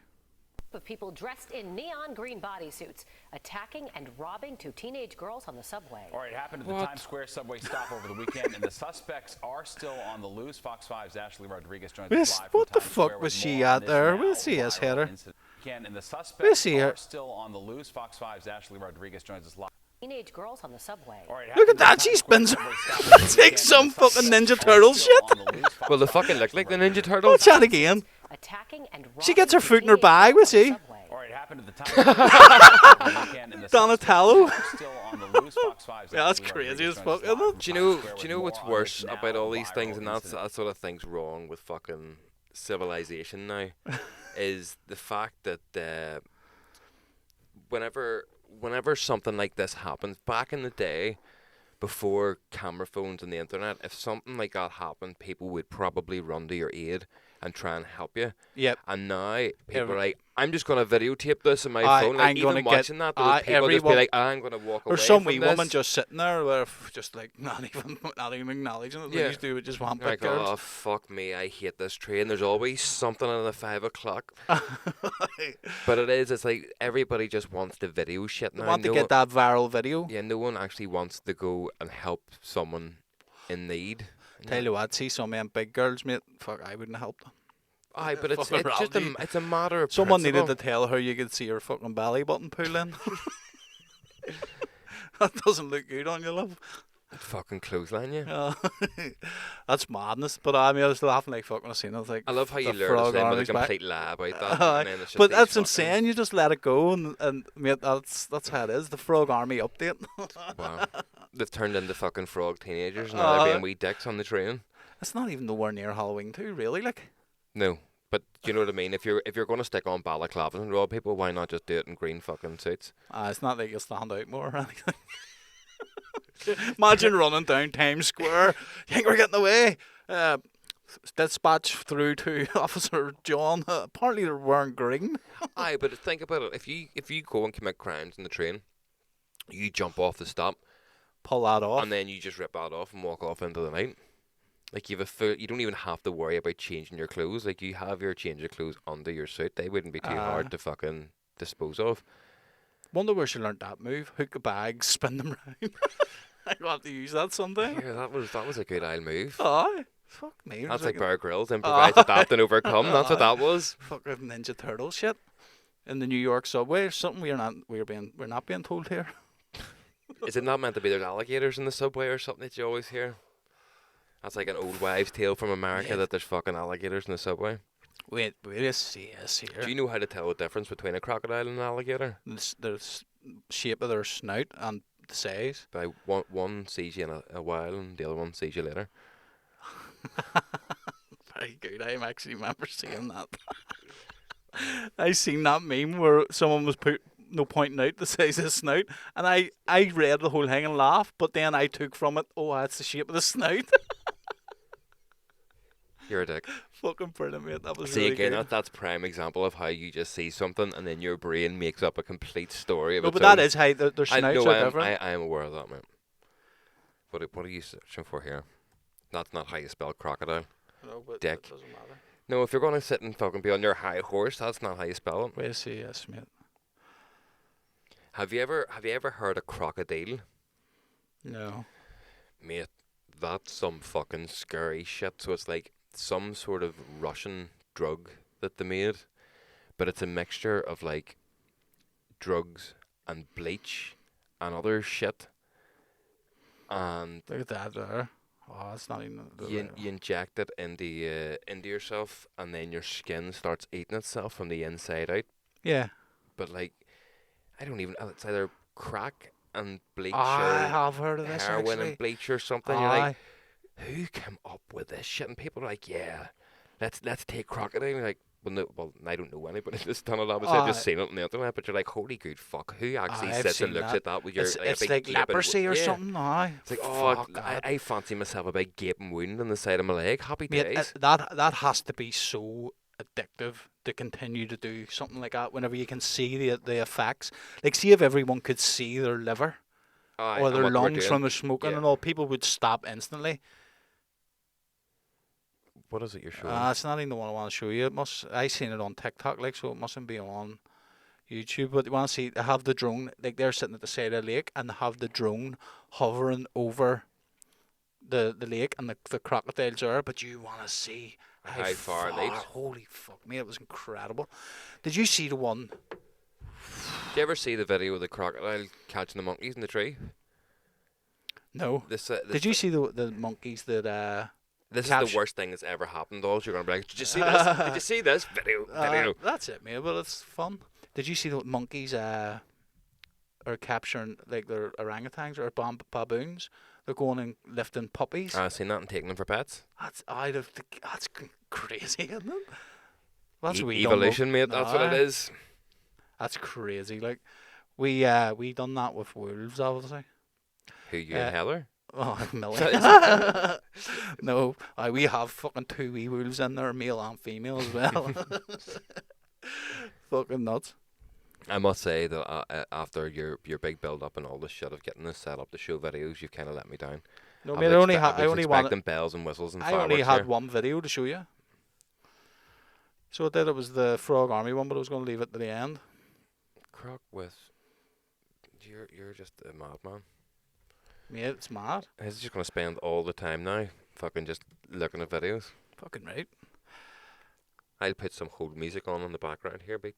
Speaker 3: Of people dressed in neon green bodysuits attacking and robbing two teenage girls on the subway.
Speaker 4: All right, it happened at the Times Square subway stop over the weekend, and the suspects are still on the loose. Fox 5's Ashley Rodriguez joins us live from
Speaker 1: What the
Speaker 4: Times
Speaker 1: fuck
Speaker 4: Square
Speaker 1: was
Speaker 4: with
Speaker 1: she
Speaker 4: more on
Speaker 1: at
Speaker 4: this
Speaker 1: there?
Speaker 4: now
Speaker 1: We'll see us
Speaker 4: viral
Speaker 1: header.
Speaker 4: incident. weekend, and the
Speaker 1: Let's
Speaker 4: suspects
Speaker 1: see here.
Speaker 4: are still on the loose. Fox 5's Ashley Rodriguez joins us live.
Speaker 3: Teenage girls on the subway.
Speaker 4: All right,
Speaker 1: Look at that, she spins. It's like some fucking Ninja Turtle shit.
Speaker 2: Well, they fucking look like the Ninja
Speaker 1: Watch
Speaker 2: Turtles.
Speaker 1: that again.
Speaker 3: Attacking and
Speaker 1: She gets her foot in her
Speaker 3: teenage
Speaker 1: bag,
Speaker 3: girls
Speaker 1: was
Speaker 3: on the
Speaker 1: she?
Speaker 3: subway.
Speaker 4: All right, it happened at the time.
Speaker 1: Donatello.
Speaker 4: Still on the loose. Fox 5's
Speaker 1: Yeah, that's
Speaker 4: Ashley
Speaker 1: crazy
Speaker 4: Rodriguez
Speaker 1: as
Speaker 4: joins us
Speaker 1: fuck, isn't
Speaker 4: live
Speaker 1: it?
Speaker 4: from
Speaker 2: Do you
Speaker 4: Times
Speaker 2: know?
Speaker 4: Square
Speaker 2: Do you
Speaker 4: with
Speaker 2: know
Speaker 4: more
Speaker 2: what's
Speaker 4: on
Speaker 2: worse
Speaker 4: this
Speaker 2: about
Speaker 4: now
Speaker 2: all these things,
Speaker 4: viral
Speaker 2: and
Speaker 4: incident.
Speaker 2: that sort of thing's wrong with fucking civilization now, is the fact that whenever something like this happens, back in the day, before camera phones and the internet, if something like that happened, people would probably run to your aid and try and help you.
Speaker 1: Yep.
Speaker 2: And now people
Speaker 1: Every-
Speaker 2: are like, I'm just gonna videotape this on my phone.
Speaker 1: I'm
Speaker 2: Like
Speaker 1: gonna
Speaker 2: even
Speaker 1: get-
Speaker 2: watching that, there was people just be
Speaker 1: everyone-
Speaker 2: like, I'm gonna walk away
Speaker 1: Or some
Speaker 2: from
Speaker 1: wee
Speaker 2: this.
Speaker 1: woman just sitting there, where just like not even acknowledging it.
Speaker 2: Yeah.
Speaker 1: They used to do it just one
Speaker 2: Like,
Speaker 1: picture.
Speaker 2: oh fuck me, I hate this train. There's always something at the 5 o'clock. But it's like everybody just wants the video shit
Speaker 1: They
Speaker 2: now.
Speaker 1: want to
Speaker 2: No
Speaker 1: get
Speaker 2: one-
Speaker 1: that viral video.
Speaker 2: Yeah, no one actually wants to go and help someone in need.
Speaker 1: Tell you what, see some of them big girls, mate. Fuck, I wouldn't help them.
Speaker 2: Aye, but it's
Speaker 1: Fucking
Speaker 2: just
Speaker 1: reality.
Speaker 2: it's a matter of
Speaker 1: Someone
Speaker 2: principle.
Speaker 1: needed to tell her you could see her fucking belly button pull in. That doesn't look good on you, love.
Speaker 2: fucking clothesline you.
Speaker 1: That's madness. But I mean, I was laughing like fucking. I seen it. I was like,
Speaker 2: I love how you
Speaker 1: the
Speaker 2: learn
Speaker 1: frog
Speaker 2: to say with a
Speaker 1: army's back.
Speaker 2: complete lie about that.
Speaker 1: Aye.
Speaker 2: And then it's just
Speaker 1: But
Speaker 2: these
Speaker 1: that's what I'm
Speaker 2: fucking-
Speaker 1: saying. You just let it go, and mate, that's how it is. The Frog Army update.
Speaker 2: Wow. They've turned into fucking frog teenagers and now they're being wee dicks on the train.
Speaker 1: It's not even nowhere near Halloween too, really. Like,
Speaker 2: No. But do you know what I mean? If you're going to stick on balaclavas and rob people, why not just do it in green fucking suits?
Speaker 1: it's not like you'll stand out more or anything. Imagine running down Times Square. You think we're getting away? Dispatch through to Officer John. Apparently they're wearing green.
Speaker 2: Aye, but think about it. If you go and commit crimes in the train, you jump off the stop
Speaker 1: Pull that off.
Speaker 2: and then you just rip that off and walk off into the night. Like you don't even have to worry about changing your clothes. Like you have your change of clothes under your suit. They wouldn't be too hard to fucking dispose of.
Speaker 1: Wonder where she learnt that move. Hook a bag, spin them round. I'll have to use that someday.
Speaker 2: Yeah, that was a good aisle move.
Speaker 1: Aye. Fuck me.
Speaker 2: That's like Bear Grylls, improvise, adapt, and overcome. That's what that was.
Speaker 1: Fucking Ninja Turtle shit. In the New York subway or something we're not being told here.
Speaker 2: Is it not meant to be there's alligators in the subway or something that you always hear? That's like an old wives' tale from America that there's fucking alligators in the subway.
Speaker 1: Wait a see us here.
Speaker 2: Do you know how to tell the difference between a crocodile and an alligator?
Speaker 1: The shape of their snout and the size.
Speaker 2: By one sees you in a while and the other one sees you later.
Speaker 1: Very good. I actually remember seeing that. I seen that meme where someone was pointing out the size of the snout, and I read the whole thing and laughed, but then I took from it, oh, that's the shape of the snout.
Speaker 2: You're a dick.
Speaker 1: Fucking brilliant, mate. That was
Speaker 2: See,
Speaker 1: really
Speaker 2: again,
Speaker 1: good.
Speaker 2: that's prime example of how you just see something and then your brain makes up a complete story of
Speaker 1: No,
Speaker 2: its
Speaker 1: but that
Speaker 2: own.
Speaker 1: is how their
Speaker 2: I
Speaker 1: snouts
Speaker 2: know
Speaker 1: are different.
Speaker 2: I am aware of that, man. What are you searching for here? That's not how you spell crocodile.
Speaker 1: No, but
Speaker 2: dick.
Speaker 1: It doesn't matter.
Speaker 2: No, if you're going to sit and fucking be on your high horse, that's not how you spell it.
Speaker 1: Wait, see, yes, mate.
Speaker 2: Have you ever heard of crocodile?
Speaker 1: No.
Speaker 2: Mate, that's some fucking scary shit. So it's like some sort of Russian drug that they made, but it's a mixture of like drugs and bleach and other shit. And
Speaker 1: Look at that there. Oh, it's not even.
Speaker 2: you inject it into yourself, and then your skin starts eating itself from the inside out.
Speaker 1: Yeah.
Speaker 2: But like, I don't even. It's either crack and bleach
Speaker 1: I
Speaker 2: or
Speaker 1: have heard of this
Speaker 2: heroin
Speaker 1: actually.
Speaker 2: and bleach or something. You're like, who came up with this shit? And people are like, yeah, let's take crocodile. And you're like, well, I don't know anybody that's done it. Obviously, I've just seen it on the internet. But you're like, holy good fuck, who actually
Speaker 1: I've
Speaker 2: sits and
Speaker 1: seen
Speaker 2: looks
Speaker 1: that.
Speaker 2: at that with your?
Speaker 1: It's
Speaker 2: big
Speaker 1: like
Speaker 2: gaping
Speaker 1: leprosy or
Speaker 2: yeah.
Speaker 1: something. Aye.
Speaker 2: It's like, oh,
Speaker 1: Fuck,
Speaker 2: I fancy myself a big gaping wound on the side of my leg. Happy
Speaker 1: Mate,
Speaker 2: days.
Speaker 1: that has to be so addictive to continue to do something like that whenever you can see the effects. Like, see if everyone could see their liver
Speaker 2: Aye,
Speaker 1: or
Speaker 2: and
Speaker 1: their
Speaker 2: what they were
Speaker 1: lungs
Speaker 2: doing.
Speaker 1: from the smoking
Speaker 2: Yeah.
Speaker 1: and all, people would stop instantly.
Speaker 2: What is it you're showing?
Speaker 1: It's not even the one I want to show you. I seen it on TikTok, like, so it mustn't be on YouTube. But you want to see, they have the drone, like they're sitting at the side of the lake and they have the drone hovering over the lake and the crocodiles are, but you want to see
Speaker 2: how far it leaps.
Speaker 1: Holy fuck, mate, it was incredible. Did you see the one?
Speaker 2: Did you ever see the video of the crocodile catching the monkeys in the tree?
Speaker 1: No.
Speaker 2: This
Speaker 1: Did you see the monkeys that
Speaker 2: This
Speaker 1: catch?
Speaker 2: is the worst thing that's ever happened. All you're gonna be like, did you see this? Did you see this video?
Speaker 1: That's it, mate. Well, it's fun. Did you see the monkeys are capturing like their orangutans or baboons? They're going and lifting puppies.
Speaker 2: I've seen that and taking them for pets.
Speaker 1: That's crazy, isn't it? That's what we
Speaker 2: Evolution,
Speaker 1: done,
Speaker 2: mate. That's what it is.
Speaker 1: That's crazy. Like we done that with wolves, obviously.
Speaker 2: Who you and Heather?
Speaker 1: Oh, Millie. No, we have fucking 2 wee wolves in there, male and female as well. Fucking nuts.
Speaker 2: I must say that after your big build up and all this shit of getting this set up to show videos, you've kind of let me down.
Speaker 1: No, mate, I only
Speaker 2: expecting
Speaker 1: wanted.
Speaker 2: bells and whistles and
Speaker 1: I
Speaker 2: fireworks
Speaker 1: only had
Speaker 2: here.
Speaker 1: one video to show you. So I did. It was the Frog Army one, but I was going to leave it to the end.
Speaker 2: Croc with. You're just a madman.
Speaker 1: Mate, it's mad.
Speaker 2: He's just gonna spend all the time now, fucking just looking at videos.
Speaker 1: Fucking right.
Speaker 2: I'll put some hold music on in the background here.
Speaker 1: It's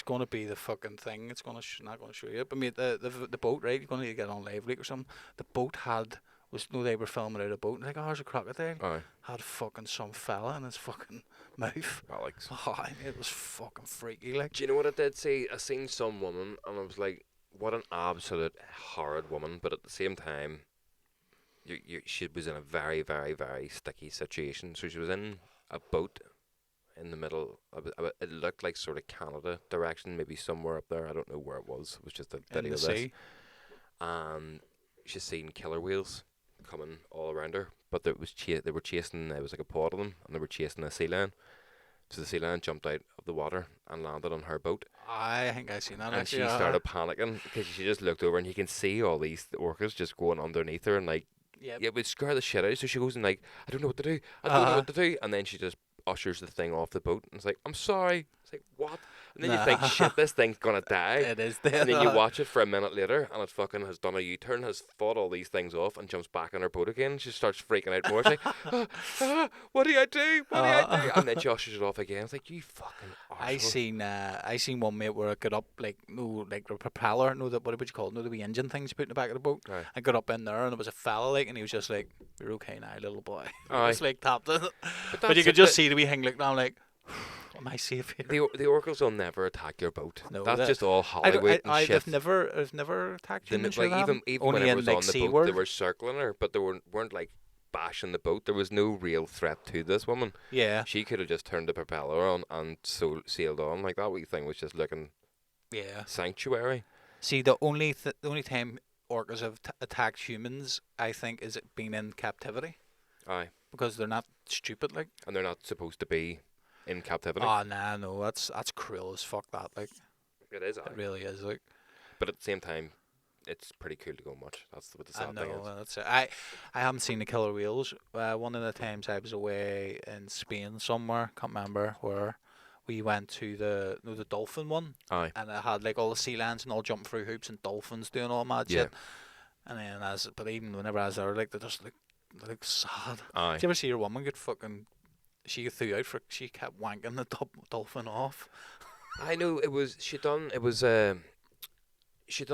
Speaker 1: going to be the fucking thing. It's going to not going to show you. But mate, the boat, right? You're going to need to get on Live Leak or something. The boat they were filming out a boat. And like, oh, there's a crocodile.
Speaker 2: Aye.
Speaker 1: Had fucking some fella in his fucking mouth.
Speaker 2: Alex.
Speaker 1: Oh, it was fucking freaky. Like,
Speaker 2: Do you know what I did see? I seen some woman and I was like, what an absolute horrid woman. But at the same time, she was in a very, very, very sticky situation. So she was in a boat in the middle. It looked like sort of Canada direction, maybe somewhere up there. I don't know where it was. It was just a video of this. And she's seen killer whales coming all around her. But they were chasing, there was like a pod of them, and they were chasing a sea lion. So the sea lion jumped out of the water and landed on her boat.
Speaker 1: I think I seen that.
Speaker 2: And
Speaker 1: actually,
Speaker 2: she started panicking because she just looked over and you can see all these orcas just going underneath her and like, it would scare the shit out of her. So she goes and like, I don't know what to do. I don't know what to do. And then she just ushers the thing off the boat and it's like, I'm sorry. It's like, what? And then you think, shit, this thing's gonna die.
Speaker 1: It is dead.
Speaker 2: And then you watch it for a minute later and it fucking has done a U-turn, has fought all these things off and jumps back on her boat again. She starts freaking out more. It's like, what do I do? What do I do? And then she ushers it off again. It's like, you fucking arsehole.
Speaker 1: I seen one mate where I got up like the propeller, what would you call it? The wee engine things you put in the back of the boat.
Speaker 2: Aye.
Speaker 1: I got up in there and there was a fella like, and he was just like, "You're okay now, little boy."
Speaker 2: Aye.
Speaker 1: Just like tapped it, but
Speaker 2: that's
Speaker 1: you could
Speaker 2: it,
Speaker 1: just see the wee thing like, I'm like, am I safe here?
Speaker 2: The orcas will never attack your boat.
Speaker 1: No,
Speaker 2: that's just all Hollywood and shit.
Speaker 1: I've never attacked you.
Speaker 2: Like, even
Speaker 1: only
Speaker 2: when I
Speaker 1: in
Speaker 2: was
Speaker 1: like
Speaker 2: on the boat,
Speaker 1: SeaWorld.
Speaker 2: they were circling her, but they weren't like bashing the boat. There was no real threat to this woman.
Speaker 1: Yeah.
Speaker 2: She could have just turned the propeller on and sailed on. Like, that wee thing was just looking sanctuary.
Speaker 1: See, the only time orcas have attacked humans, I think, is it being in captivity.
Speaker 2: Aye.
Speaker 1: Because they're not stupid, like.
Speaker 2: And they're not supposed to be in captivity.
Speaker 1: Oh, nah, no, that's cruel as fuck, that, like.
Speaker 2: It is,
Speaker 1: It really is, like.
Speaker 2: But at the same time, it's pretty cool to go and watch. That's what the sad thing is.
Speaker 1: That's it. I haven't seen the killer whales. One of the times I was away in Spain somewhere, can't remember where, we went to the dolphin one.
Speaker 2: Aye.
Speaker 1: And it had like all the sea lions and all jumping through hoops and dolphins doing all mad
Speaker 2: Yeah.
Speaker 1: shit. And then but even whenever I was there, like, they just look sad.
Speaker 2: Aye.
Speaker 1: Did you ever see your woman get fucking? She threw out she kept wanking the dolphin off.
Speaker 2: I know she'd done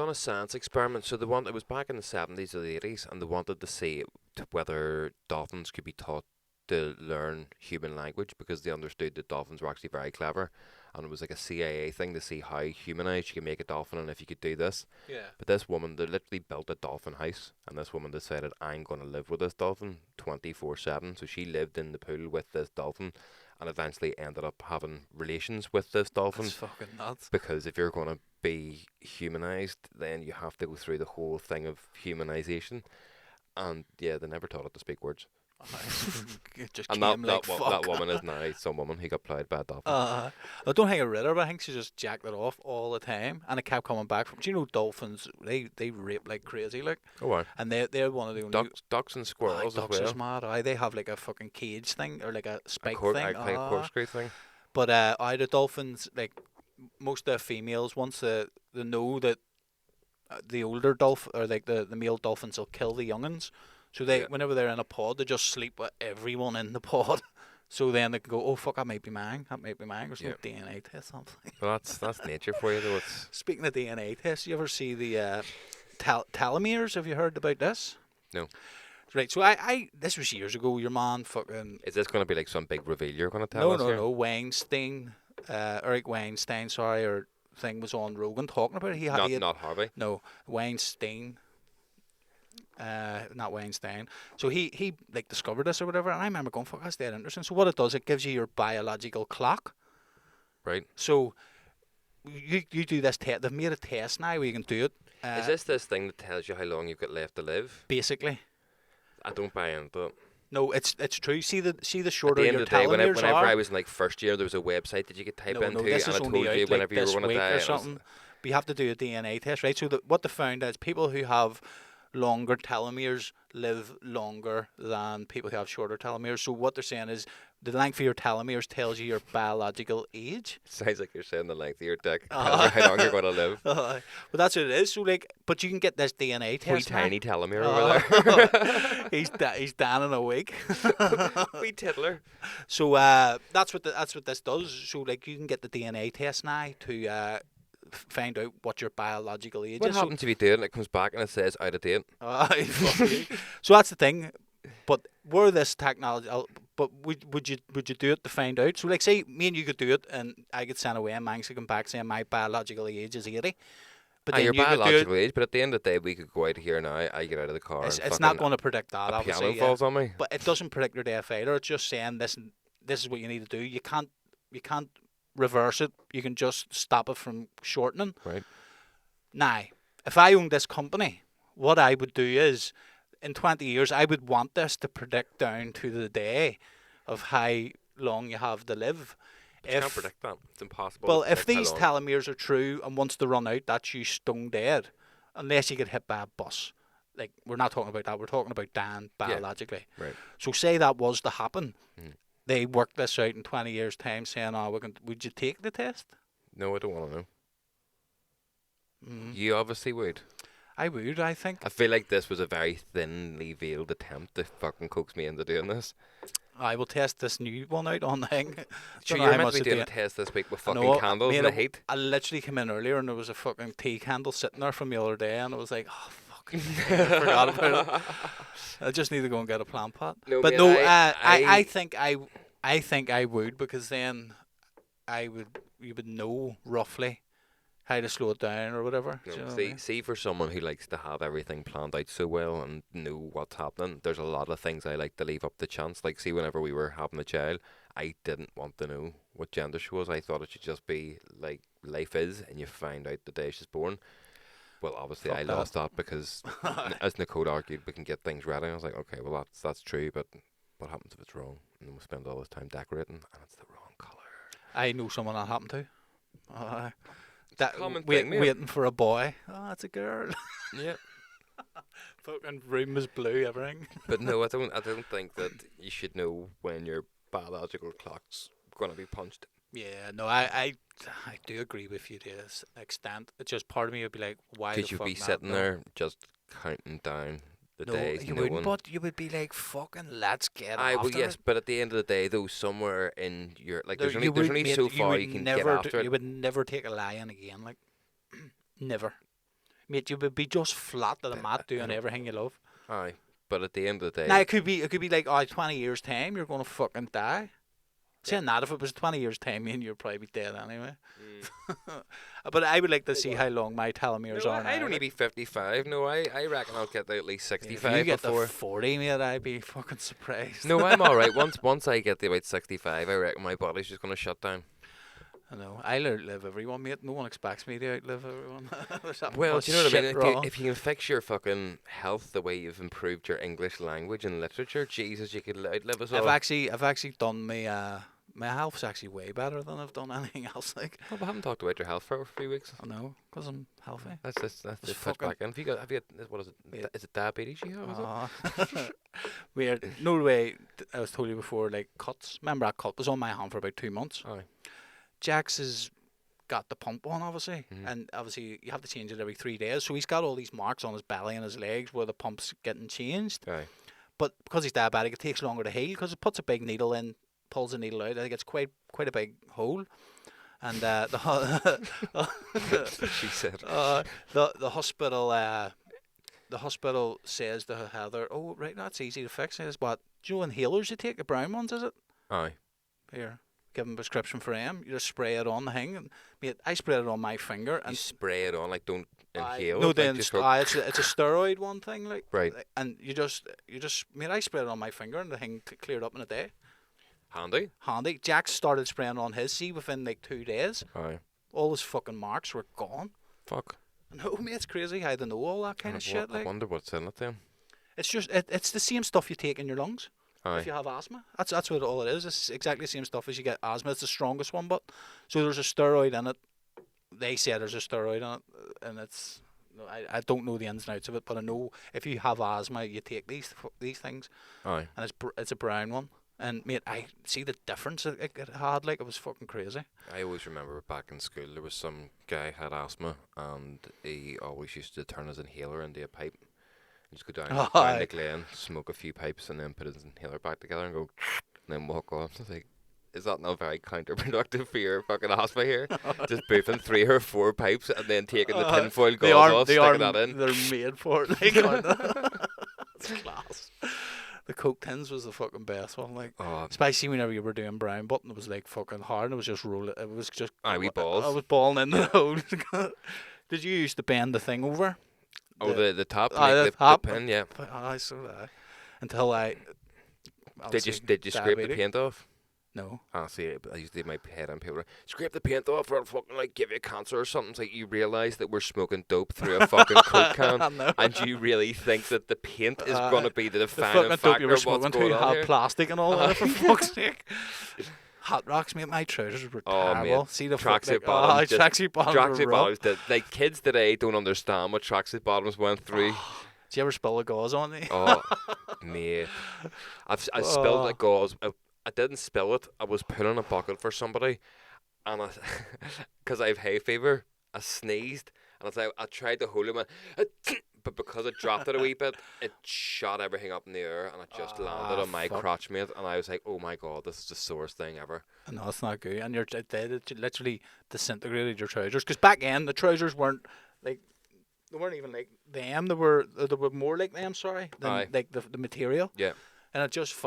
Speaker 2: a science experiment. So it was back in the 70s or the 80s, and they wanted to see whether dolphins could be taught to learn human language because they understood that dolphins were actually very clever, and it was like a CIA thing to see how humanized you can make a dolphin and if you could do this.
Speaker 1: Yeah.
Speaker 2: But this woman, they literally built a dolphin house, and this woman decided, I'm going to live with this dolphin 24/7. So she lived in the pool with this dolphin and eventually ended up having relations with this dolphin.
Speaker 1: That's fucking nuts.
Speaker 2: Because if you're going to be humanized, then you have to go through the whole thing of humanization. And yeah, they never taught it to speak words.
Speaker 1: It just
Speaker 2: And
Speaker 1: came like
Speaker 2: that
Speaker 1: fuck.
Speaker 2: woman is now some woman who got ploughed by a dolphin.
Speaker 1: I don't think I read her, but I think she just jacked it off all the time, and it kept coming back from. Do you know dolphins? They rape like crazy, like.
Speaker 2: Oh, wow.
Speaker 1: And they're one of the only.
Speaker 2: Ducks and squirrels
Speaker 1: ducks
Speaker 2: as well.
Speaker 1: is mad. They have like a fucking cage thing or like a spike
Speaker 2: Like
Speaker 1: thing.
Speaker 2: a corkscrew thing.
Speaker 1: But the dolphins, like most of the females, once they know that the older dolphin or like the male dolphins will kill the youngins, So whenever they're in a pod, they just sleep with everyone in the pod. So then they can go, oh fuck, that might be mine. There's no DNA test. Something.
Speaker 2: Well, that's nature for you, though. It's
Speaker 1: Speaking of DNA tests, you ever see the telomeres? Have you heard about this?
Speaker 2: no.
Speaker 1: Right. So I this was years ago. Your man fucking.
Speaker 2: Is this going to be like some big reveal you're going to tell us?
Speaker 1: No. Weinstein, Eric Weinstein, or thing was on Rogan talking about it. He had
Speaker 2: Not Harvey.
Speaker 1: No, Weinstein. Not Weinstein. So he like discovered this or whatever, and I remember going, fuck, that's dead interesting. So what it does, it gives you your biological clock.
Speaker 2: Right.
Speaker 1: So you do this test. They've made a test now where you can do it.
Speaker 2: Is this thing that tells you how long you've got left to live?
Speaker 1: Basically.
Speaker 2: I don't buy into it.
Speaker 1: No, it's true. See the shorter
Speaker 2: At the end
Speaker 1: your
Speaker 2: of the day,
Speaker 1: telomeres
Speaker 2: whenever
Speaker 1: are.
Speaker 2: I was in like first year, there was a website that you could type into,
Speaker 1: No, this
Speaker 2: and
Speaker 1: is
Speaker 2: it
Speaker 1: only
Speaker 2: told you
Speaker 1: out,
Speaker 2: whenever you were
Speaker 1: this
Speaker 2: going to
Speaker 1: week
Speaker 2: die.
Speaker 1: or something. But you have to do a DNA test, right? So what they found is people who have longer telomeres live longer than people who have shorter telomeres. So what they're saying is the length of your telomeres tells you your biological age.
Speaker 2: Sounds like you're saying the length of your dick, tells you how long you're going to live.
Speaker 1: But that's what it is. So but you can get this DNA
Speaker 2: Wee
Speaker 1: test.
Speaker 2: tiny telomere over there.
Speaker 1: He's down in a week.
Speaker 2: Wee tiddler.
Speaker 1: So that's what this does. So you can get the DNA test now to find out what your biological age
Speaker 2: What
Speaker 1: is.
Speaker 2: happens if you do it and it comes back and it says out of date?
Speaker 1: Fuck you. So that's the thing. But were this technology, but would you do it to find out? So say me and you could do it, and I get sent away, and mine could come back saying my biological age is 80. But then
Speaker 2: Your
Speaker 1: you could do
Speaker 2: biological
Speaker 1: it.
Speaker 2: age, but at the end of the day, we could go out here now. I get out of the car.
Speaker 1: It's not going to predict that.
Speaker 2: a
Speaker 1: Obviously,
Speaker 2: piano falls on me.
Speaker 1: But it doesn't predict your death either. It's just saying this is what you need to do. You can't reverse it. You can just stop it from shortening.
Speaker 2: Right.
Speaker 1: Now, if I owned this company, what I would do is, in 20 years, I would want this to predict down to the day of how long you have to live.
Speaker 2: But you can't predict that. It's impossible.
Speaker 1: Well,
Speaker 2: to
Speaker 1: if
Speaker 2: predict
Speaker 1: these
Speaker 2: how long.
Speaker 1: telomeres are true, and once they run out, that's you stone dead, unless you get hit by a bus. Like, we're not talking about that. We're talking about dying biologically.
Speaker 2: Right.
Speaker 1: So say that was to happen.
Speaker 2: Mhm.
Speaker 1: They work this out in 20 years' time, saying, would you take the test?
Speaker 2: No, I don't want to know.
Speaker 1: Mm.
Speaker 2: You obviously would.
Speaker 1: I would, I think.
Speaker 2: I feel like this was a very thinly veiled attempt to fucking coax me into doing this.
Speaker 1: I will test this new one out on the thing.
Speaker 2: Sure,
Speaker 1: Don't know
Speaker 2: you're
Speaker 1: how
Speaker 2: meant
Speaker 1: much
Speaker 2: to be
Speaker 1: it
Speaker 2: doing a
Speaker 1: did.
Speaker 2: test this week with
Speaker 1: I
Speaker 2: fucking
Speaker 1: know,
Speaker 2: candles
Speaker 1: mate,
Speaker 2: in the heat.
Speaker 1: I literally came in earlier and there was a fucking tea candle sitting there from the other day, and I was like, oh fuck, I forgot about it. I just need to go and get a plant pot.
Speaker 2: No,
Speaker 1: But
Speaker 2: mate,
Speaker 1: no,
Speaker 2: I
Speaker 1: I think I would, because then you would know roughly how to slow it down or whatever.
Speaker 2: No,
Speaker 1: Do you know what I mean?
Speaker 2: see, for someone who likes to have everything planned out so well and know what's happening, there's a lot of things I like to leave up to chance. Like, see, whenever we were having a child, I didn't want to know what gender she was. I thought it should just be like life is, and you find out the day she's born. Well, obviously,
Speaker 1: Fuck
Speaker 2: I
Speaker 1: that.
Speaker 2: lost that because, as Nicole argued, we can get things ready. I was like, okay, well, that's true, but what happens if it's wrong? And then we spend all this time decorating, and it's the wrong colour.
Speaker 1: I know someone that happened to.
Speaker 2: common thing, mate.
Speaker 1: Waiting for a boy. Oh, that's a girl.
Speaker 2: Yeah.
Speaker 1: Fucking room is blue, everything.
Speaker 2: But no, I don't think that you should know when your biological clock's going to be punched.
Speaker 1: Yeah, no, I do agree with you to this extent. It's just part of me would be like, why the
Speaker 2: Could you
Speaker 1: fuck
Speaker 2: be
Speaker 1: not,
Speaker 2: sitting
Speaker 1: though?
Speaker 2: there just counting down the
Speaker 1: No,
Speaker 2: days,
Speaker 1: you
Speaker 2: knowing?
Speaker 1: wouldn't, but you would be like, fucking, let's get
Speaker 2: Aye, well,
Speaker 1: after
Speaker 2: yes,
Speaker 1: it.
Speaker 2: but at the end of the day, though, somewhere in your
Speaker 1: There-
Speaker 2: there's
Speaker 1: you
Speaker 2: only
Speaker 1: would,
Speaker 2: only
Speaker 1: mate,
Speaker 2: so
Speaker 1: you
Speaker 2: far
Speaker 1: would
Speaker 2: you can
Speaker 1: never
Speaker 2: get after
Speaker 1: You
Speaker 2: it.
Speaker 1: would never take a lion again, like, never. Mate, you would be just flat to the mat doing everything you love.
Speaker 2: Aye, but at the end of the day,
Speaker 1: Now, it could be like, 20 years' time, you're going to fucking die. Saying that, if it was 20 years' time, me and you'd probably be dead anyway. But I would like to see how long my telomeres
Speaker 2: no,
Speaker 1: are now.
Speaker 2: I'd only
Speaker 1: like.
Speaker 2: be 55. No, I reckon I'll get to at least
Speaker 1: If
Speaker 2: 65
Speaker 1: you get
Speaker 2: before.
Speaker 1: to 40, mate, I'd be fucking surprised.
Speaker 2: No, I'm all right. Once I get to about 65, I reckon my body's just going to shut down.
Speaker 1: I know. I'll outlive everyone, mate. No one expects me to outlive everyone. There's that
Speaker 2: Well,
Speaker 1: much
Speaker 2: do you know what I mean?
Speaker 1: shit
Speaker 2: If you,
Speaker 1: wrong.
Speaker 2: if you can fix your fucking health the way you've improved your English language and literature, Jesus, you could outlive us all.
Speaker 1: I've actually done my health's actually way better than I've done anything else. Like,
Speaker 2: Well, we haven't talked about your health for a few weeks.
Speaker 1: I know, because I'm healthy.
Speaker 2: That's
Speaker 1: It's
Speaker 2: just touch
Speaker 1: fucking-
Speaker 2: back in. Have you got, what is it?
Speaker 1: Yeah.
Speaker 2: Is it diabetes you have? Is it?
Speaker 1: Weird. No way. I was told you before, like cuts. Remember that cut was on my hand for about 2 months.
Speaker 2: Aye.
Speaker 1: Jax is got the pump on, obviously, and obviously you have to change it every 3 days. So he's got all these marks on his belly and his legs where the pump's getting changed.
Speaker 2: Aye.
Speaker 1: But because he's diabetic, it takes longer to heal because it puts a big needle in, pulls the needle out. I think it's quite a big hole. And
Speaker 2: She said.
Speaker 1: The hospital says to Heather, "Oh, right, that's easy to fix." Says, "What? Do you know inhalers you take? The brown ones, is it?"
Speaker 2: Aye.
Speaker 1: Here, give him a prescription for them. You just spray it on the thing. And mate, I sprayed it on my finger
Speaker 2: You
Speaker 1: and
Speaker 2: spray it on, like, don't inhale.
Speaker 1: no,
Speaker 2: it,
Speaker 1: then
Speaker 2: like, just
Speaker 1: it's a steroid one thing, like
Speaker 2: Right.
Speaker 1: and you just mate, I sprayed it on my finger and the thing cleared up in a day.
Speaker 2: handy.
Speaker 1: Handy. Jack started spraying on his. See, within like 2 days,
Speaker 2: Aye.
Speaker 1: all his fucking marks were gone.
Speaker 2: Fuck.
Speaker 1: No, mate, it's crazy how they know all that kind of shit.
Speaker 2: I
Speaker 1: Like,
Speaker 2: wonder what's in it then.
Speaker 1: it's just it's the same stuff you take in your lungs.
Speaker 2: Aye.
Speaker 1: If you have asthma, that's what all it is. It's exactly the same stuff as you get asthma. It's the strongest one, but so there's a steroid in it. They say there's a steroid in it, and it's I don't know the ins and outs of it, but I know if you have asthma, you take these things,
Speaker 2: Aye.
Speaker 1: and it's a brown one. And mate, I see the difference it had. Like, it was fucking crazy.
Speaker 2: I always remember back in school there was some guy had asthma and he always used to turn his inhaler into a pipe. Just go down
Speaker 1: Aye.
Speaker 2: the lane, smoke a few pipes and then put his inhaler back together and go and then walk off. I was like, is that not very counterproductive for your fucking asthma here? Just boofing 3 or 4 pipes and then taking the tinfoil gauze off, sticking that in.
Speaker 1: They're made for it. Like, aren't they? It's class. The Coke tins was the fucking best one. Like, especially whenever you were doing brown button, it was like fucking hard. And it was just rolling. It was just.
Speaker 2: Wee balls.
Speaker 1: I was balling in the hole. Did you used to bend the thing over?
Speaker 2: Oh, the top,
Speaker 1: Aye,
Speaker 2: like
Speaker 1: the top.
Speaker 2: the pin, yeah.
Speaker 1: I saw that. Until I.
Speaker 2: Did you scrape the paint off?
Speaker 1: No.
Speaker 2: See, I used to do my head on people. Scrape the paint off, or it'll fucking like give you cancer or something. It's like you realise that we're smoking dope through a fucking Coke can, and you really think that the paint is going to be the defining factor
Speaker 1: you were
Speaker 2: of what's
Speaker 1: smoking
Speaker 2: going
Speaker 1: to
Speaker 2: on
Speaker 1: had
Speaker 2: here.
Speaker 1: plastic and all that, for fuck's sake. Hot rocks, mate. My trousers were terrible.
Speaker 2: Mate,
Speaker 1: See the
Speaker 2: tracksuit bottoms.
Speaker 1: tracksuit bottoms. Were rough.
Speaker 2: Like kids today don't understand what tracksuit bottoms went through.
Speaker 1: Did you ever spill the gauze on me?
Speaker 2: Oh, mate, I spilled the gauze. I didn't spill it. I was putting a bucket for somebody, and because I have hay fever, I sneezed, and I tried to hold it, but because it dropped it a wee bit, it shot everything up in the air, and it just landed on my crotch, mate. And I was like, "Oh my god, this is the sorest thing ever." No,
Speaker 1: it's not good. And it literally disintegrated your trousers. Because back then the trousers weren't like. They weren't even like them. They were more like them. Sorry, than like the material.
Speaker 2: Yeah.
Speaker 1: And it just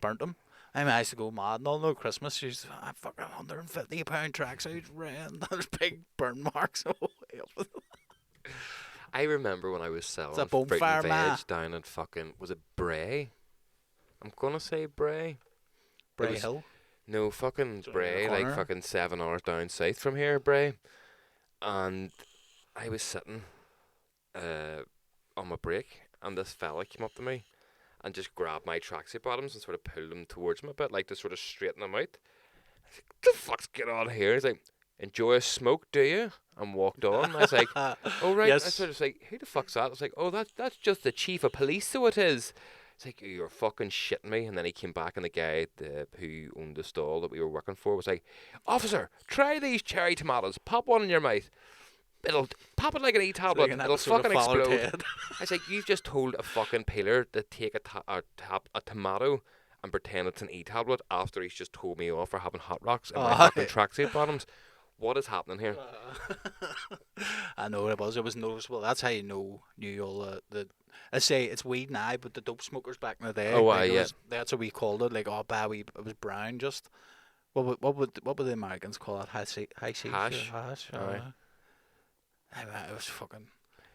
Speaker 1: burnt them. I mean, I used to go mad and all no Christmas. She's fucking £150 tracksuit, ran. There's big burn marks.
Speaker 2: I remember when I was selling
Speaker 1: fruit
Speaker 2: and veg down in fucking, was it Bray? I'm gonna say Bray.
Speaker 1: Bray Hill?
Speaker 2: No, fucking Bray, like fucking 7 hours down south from here, Bray. And I was sitting on my break, and this fella came up to me and just grabbed my tracksuit bottoms and sort of pulled them towards me a bit, like to sort of straighten them out. I was like, "What the fuck's going on here?" He's like, "Enjoy a smoke, do you?" And walked on. I was like, "Oh right."
Speaker 1: Yes.
Speaker 2: I sort of like, "Who the fuck's that?" I was like, "Oh, that's just the chief of police, so it is." It's like, "You're fucking shitting me." And then he came back, and the guy who owned the stall that we were working for was like, "Officer, try these cherry tomatoes. Pop one in your mouth. It'll pop it like an e-tablet. It'll fucking explode." I was like, "You've just told a fucking peeler to take a tomato and pretend it's an e-tablet after he's just told me off for having hot rocks in my fucking tracksuit bottoms. What is happening here?"
Speaker 1: I know it was noticeable. That's how you knew all the. I say it's weed now, but the dope smokers back in the day. That's what we called it. Like, it was brown. Just what would the Americans call it? Hash. It was fucking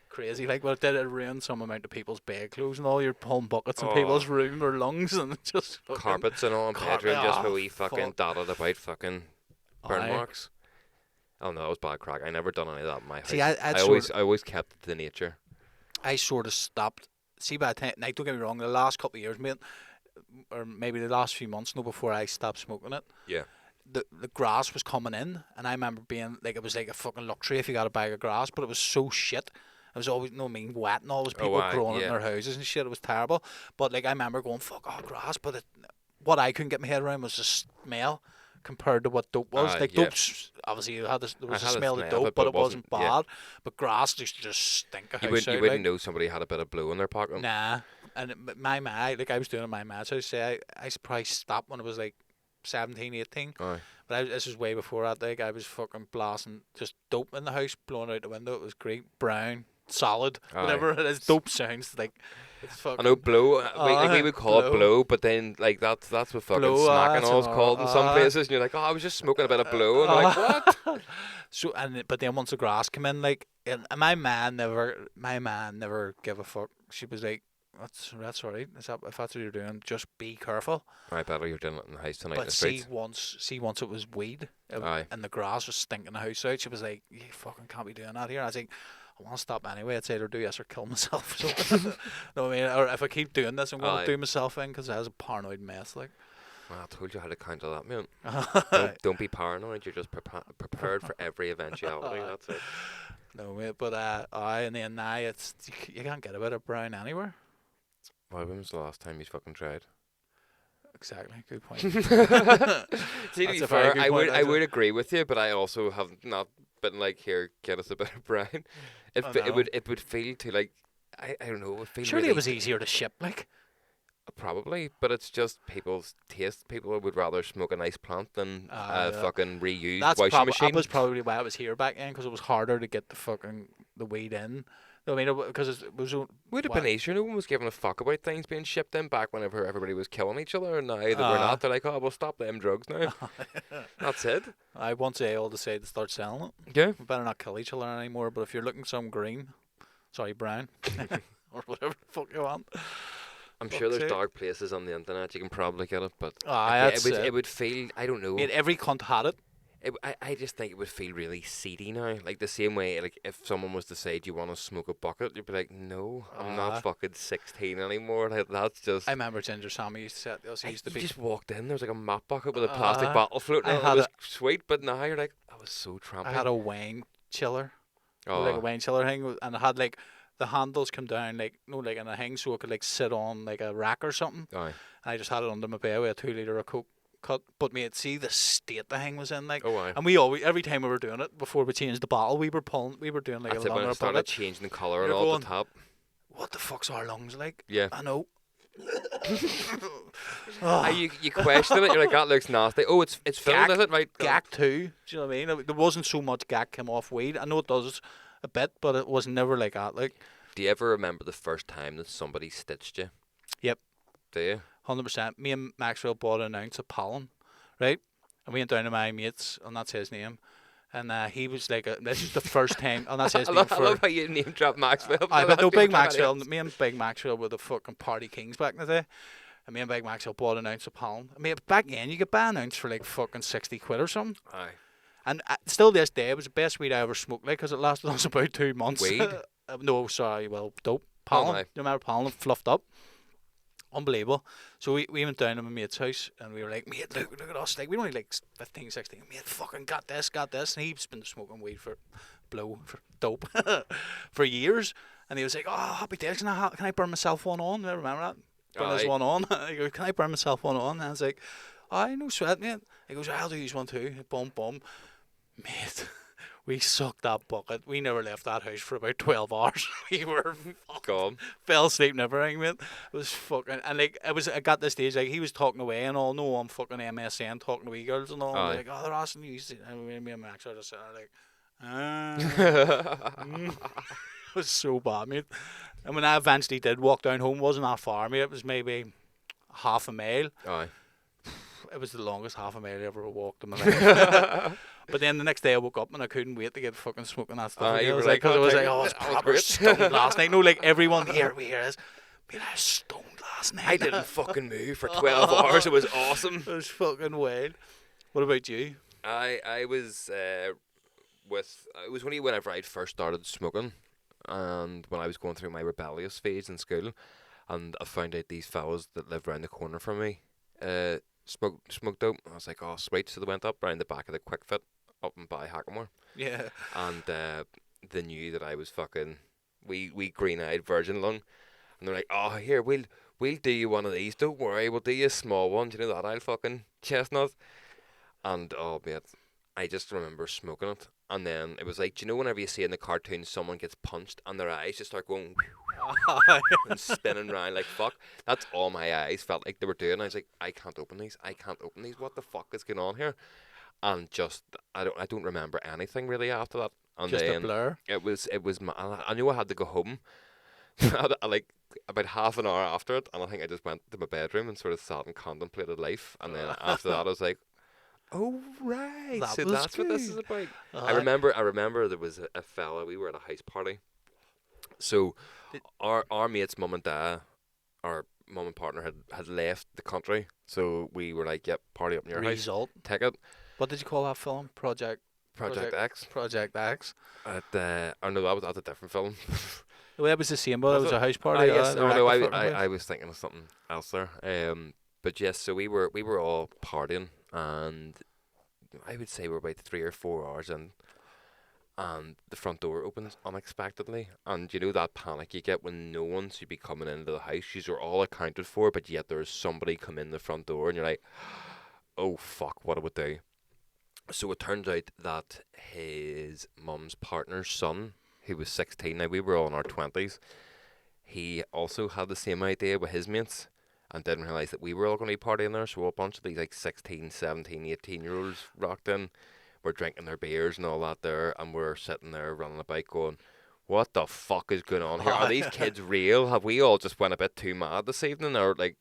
Speaker 1: crazy. Like, what it did, it ruined some amount of people's bedclothes and all. You're pulling buckets in people's room or lungs and just fucking
Speaker 2: carpets and all in bedroom just where we fucking dotted about fucking burn marks. Oh no, that was bad crack. I never done any of that in my house.
Speaker 1: See,
Speaker 2: I always kept it to nature.
Speaker 1: I sort of stopped. See, by the time, like, don't get me wrong, the last couple of years, mate, or maybe the last few months, before I stopped smoking it.
Speaker 2: Yeah.
Speaker 1: The grass was coming in, and I remember being like, it was like a fucking luxury if you got a bag of grass, but it was so shit. It was always wet and all. Those people growing it in their houses and shit. It was terrible. But like, I remember going, fuck, grass. But what I couldn't get my head around was the smell, compared to what dope was. Like
Speaker 2: yeah.
Speaker 1: dope's obviously there was
Speaker 2: I
Speaker 1: a
Speaker 2: had a
Speaker 1: smell of
Speaker 2: smell,
Speaker 1: dope,
Speaker 2: but
Speaker 1: but
Speaker 2: it
Speaker 1: it wasn't
Speaker 2: wasn't- yeah.
Speaker 1: bad. But grass just stink a
Speaker 2: You
Speaker 1: house
Speaker 2: wouldn't, you
Speaker 1: out,
Speaker 2: wouldn't
Speaker 1: like.
Speaker 2: know somebody had a bit of blue in their pocket.
Speaker 1: Nah, and like I was doing it in my ma's house. Say I probably stopped when I was like 17, 18.
Speaker 2: Aye.
Speaker 1: But this was way before that. Like I was fucking blasting just dope in the house, blowing out the window. It was great, brown, solid,
Speaker 2: Aye.
Speaker 1: whatever it is. Dope sounds like it's fucking.
Speaker 2: I know blow. We would call it
Speaker 1: blow.
Speaker 2: blow, but then like that's what fucking
Speaker 1: Blow,
Speaker 2: smacking
Speaker 1: that's
Speaker 2: all is
Speaker 1: an-
Speaker 2: called in some places, and you're like, oh, I was just smoking a bit of blow, and they're like, what?
Speaker 1: So but then once the grass came in, like, and my man never gave a fuck. She was like, that's alright. If that's what you're doing, just be careful.
Speaker 2: I better you're doing it in the house tonight in
Speaker 1: But
Speaker 2: the streets.
Speaker 1: once it was weed,
Speaker 2: Aye.
Speaker 1: and the grass was stinking the house out. She was like, "You fucking can't be doing that here." And I was like, "I want to stop anyway. I'd either do this or kill myself." So, no, I mean, or if I keep doing this, I'm going
Speaker 2: Aye.
Speaker 1: to do myself in because I was a paranoid mess. Like,
Speaker 2: Well, I told you how to counter that, man. Don't be paranoid. You're just prepared for every eventuality. That's it.
Speaker 1: no, mate. But and then now it's you can't get a bit of brown anywhere.
Speaker 2: Well, when was the last time you fucking tried?
Speaker 1: Exactly. Good point.
Speaker 2: See, to
Speaker 1: That's
Speaker 2: be
Speaker 1: a very
Speaker 2: fair,
Speaker 1: good
Speaker 2: I
Speaker 1: point,
Speaker 2: would agree with you, but I also have not been like, here, get us a bit of brine. It
Speaker 1: know.
Speaker 2: would feel to like, I don't know, it would feel
Speaker 1: Surely
Speaker 2: really
Speaker 1: it was easier to ship. Like,
Speaker 2: probably, but it's just people's taste. People would rather smoke a nice plant than a
Speaker 1: yeah.
Speaker 2: fucking reused
Speaker 1: that's
Speaker 2: washing machine.
Speaker 1: that was probably why I was here back then because it was harder to get the weed in. I mean, because it was.
Speaker 2: Would have been easier. No one was giving a fuck about things being shipped in back whenever everybody was killing each other. And now that we're not, they're like, oh, we'll stop them drugs now. That's it.
Speaker 1: I want AOL to say to start selling it.
Speaker 2: Yeah.
Speaker 1: We better not kill each other anymore. But if you're looking some green, sorry, brown, or whatever the fuck you want.
Speaker 2: I'm sure
Speaker 1: Fuck's
Speaker 2: there's
Speaker 1: sake.
Speaker 2: dark places on the internet. You can probably get it, but
Speaker 1: That's
Speaker 2: it would feel, I don't know.
Speaker 1: Mate, every cunt had it.
Speaker 2: I just think it would feel really seedy now. Like the same way, like if someone was to say, "Do you want to smoke a bucket?" You'd be like, "No, I'm not fucking 16 anymore." Like that's just.
Speaker 1: I remember Ginger Sammy used to say it. He used to
Speaker 2: You
Speaker 1: be.
Speaker 2: just walked in. There was like a mop bucket with a plastic bottle floating.
Speaker 1: I
Speaker 2: on it.
Speaker 1: had
Speaker 2: It was sweet, but now you're like, I was so trampy.
Speaker 1: I had a wine chiller.
Speaker 2: Oh.
Speaker 1: Like a wine chiller thing, and it had like the handles come down like like in a thing, so it could like sit on like a rack or something.
Speaker 2: Aye.
Speaker 1: And I just had it under my bed with a 2 litre of Coke cut. But mate, see the state the thing was in, like.
Speaker 2: Oh, aye.
Speaker 1: And every time we were doing it before we changed the bottle, we were doing like
Speaker 2: That's
Speaker 1: a
Speaker 2: it when
Speaker 1: longer
Speaker 2: it started
Speaker 1: bucket.
Speaker 2: changing the colour and
Speaker 1: You're
Speaker 2: all
Speaker 1: going,
Speaker 2: the top.
Speaker 1: What the fuck's our lungs like?
Speaker 2: Yeah.
Speaker 1: I know.
Speaker 2: You question it. You're like, that looks nasty. Oh, it's filled, is it? Right.
Speaker 1: Gack too. Do you know what I mean? There wasn't so much gack came off weed. I know it does a bit, but it was never like that. Like.
Speaker 2: Do you ever remember the first time that somebody stitched you?
Speaker 1: Yep.
Speaker 2: Do you?
Speaker 1: 100%. Me and Maxwell bought an ounce of pollen, right? And we went down to my mate's, and that's his name. And he was like, this is the first time, and that's his
Speaker 2: I
Speaker 1: name
Speaker 2: love how you name drop Maxwell.
Speaker 1: I
Speaker 2: A lot
Speaker 1: but no,
Speaker 2: of people
Speaker 1: Big
Speaker 2: try to-
Speaker 1: Maxwell. Me and Big Maxwell were the fucking party kings back in the day. And me and Big Maxwell bought an ounce of pollen. I mean, back then you could buy an ounce for like fucking 60 quid or something.
Speaker 2: Aye.
Speaker 1: And still this day, it was the best weed I ever smoked, like, because it lasted us about 2 months.
Speaker 2: Weed?
Speaker 1: No, sorry, well, dope. Pollen.
Speaker 2: aye.
Speaker 1: You remember pollen fluffed up? Unbelievable. So we went down to my mate's house and we were like, mate, look at us. Like, we were only like 15, 16. Mate, fucking got this. And he's been smoking weed for dope for years. And he was like, oh, happy days. Can I burn myself one on? I remember that? Burn this
Speaker 2: Aye.
Speaker 1: one on. He goes, can I burn myself one on? And I was like, aye, no sweat, mate. He goes, I'll do use one too. Boom, boom. Mate, we sucked that bucket. We never left that house for about 12 hours. We were
Speaker 2: Gone.
Speaker 1: fell asleep and everything, mate. It was fucking, and like, I got this stage, like, he was talking away and all, no, I'm fucking MSN talking to wee girls and all.
Speaker 2: Aye.
Speaker 1: Like, oh, they're asking you, and me and Max are just sitting there like, it was so bad, mate. And when I eventually did walk down home, wasn't that far, mate. It was maybe half a mile.
Speaker 2: Aye.
Speaker 1: It was the longest half a mile I ever walked in my life. But then the next day I woke up and I couldn't wait to get fucking smoking that stuff.
Speaker 2: You
Speaker 1: again. I
Speaker 2: were
Speaker 1: was
Speaker 2: like,
Speaker 1: because I was like,
Speaker 2: "Oh,
Speaker 1: oh, it's
Speaker 2: that was
Speaker 1: proper
Speaker 2: great."
Speaker 1: stoned last night. No, like everyone here, we hear this. Man, I was stoned last night.
Speaker 2: I didn't fucking move for 12 hours. It was awesome.
Speaker 1: It was fucking wild. What about you?
Speaker 2: I was it was only whenever I'd first started smoking, and when I was going through my rebellious phase in school, and I found out these fellas that lived around the corner from me smoked dope. I was like, oh sweet. So they went up round the back of the Quick Fit up and by Hackamore,
Speaker 1: Yeah.
Speaker 2: and they knew that I was fucking wee green-eyed virgin lung, and they're like, oh here, we'll do you one of these, don't worry, we'll do you a small one, do you know that I'll fucking chestnut. And oh mate, I just remember smoking it, and then it was like, do you know whenever you see in the cartoons someone gets punched and their eyes just start going and spinning around like fuck? That's all my eyes felt like they were doing. I was like, I can't open these. I can't open these. What the fuck is going on here? And just I don't remember anything really after that. And
Speaker 1: Just a
Speaker 2: then
Speaker 1: blur.
Speaker 2: it was I knew I had to go home. Like about half an hour after it, and I think I just went to my bedroom and sort of sat and contemplated life. And then after that, I was like, "Oh right,
Speaker 1: That
Speaker 2: so
Speaker 1: was
Speaker 2: that's what this is
Speaker 1: good.
Speaker 2: about."
Speaker 1: Uh,
Speaker 2: I remember there was a fella. We were at a house party, so our mate's mum and dad, our mum and partner had left the country, so we were like, "Yep, party up in your house,
Speaker 1: Result.
Speaker 2: ticket."
Speaker 1: What did you call that film? Project
Speaker 2: X.
Speaker 1: Project X.
Speaker 2: Oh no, that's a different film.
Speaker 1: Well, that was the same, but it was a house party.
Speaker 2: Yes.
Speaker 1: the
Speaker 2: Oh no,
Speaker 1: Racklefoot place.
Speaker 2: I was thinking of something else there. But yes, so we were all partying, and I would say we're about 3 or 4 hours in, and the front door opens unexpectedly, and you know that panic you get when no one should be coming into the house. You're all accounted for, but yet there's somebody come in the front door, and you're like, oh fuck, what do we do? So it turns out that his mum's partner's son, who was 16, now we were all in our 20s, he also had the same idea with his mates and didn't realise that we were all going to be partying there. So a bunch of these like 16, 17, 18-year-olds rocked in. We're drinking their beers and all that there, and we're sitting there running a bike going, what the fuck is going on here? Are these kids real? Have we all just went a bit too mad this evening? Or like,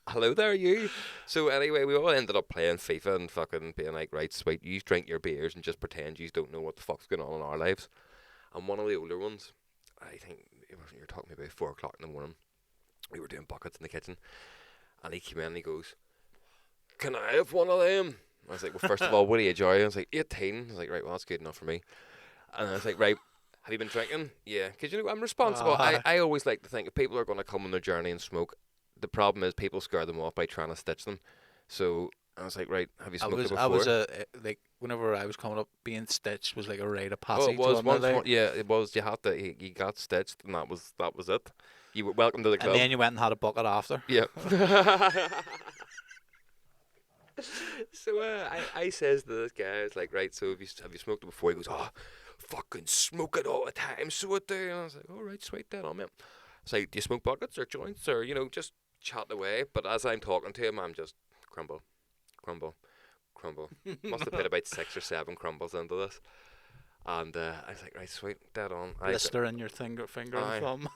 Speaker 2: hello there, you? So anyway, we all ended up playing FIFA and fucking being like, right, sweet, you drink your beers and just pretend you don't know what the fuck's going on in our lives. And one of the older ones, I think you're talking about 4 o'clock in the morning, we were doing buckets in the kitchen, and he came in and he goes, can I have one of them? I was like, well, first of all, what age are you? I was like, 18. I was like, right, well, that's good enough for me. And I was like, right, have you been drinking? Yeah, because you know I'm responsible. I always like to think if people are going to come on their journey and smoke, the problem is people scare them off by trying to stitch them. So I was like, right, have you smoked it before?
Speaker 1: I was like whenever I was coming up, being stitched was like a rite of passage.
Speaker 2: Oh, it was
Speaker 1: wasn't it, like?
Speaker 2: yeah, it was. You had to. You got stitched, and that was it. You were welcome to the club.
Speaker 1: And then you went and had a bucket after.
Speaker 2: Yeah. So I says to this guy, I was like, right, so have you smoked it before? He goes, oh, fucking smoke it all the time, so I do. And I was like, all right, sweet, that on me. It's like, do you smoke buckets or joints or, you know, just chat away? But as I'm talking to him, I'm just crumble. Must have put about 6 or 7 crumbles into this. And I was like, right, sweet, dead on.
Speaker 1: Blister in your finger and thumb.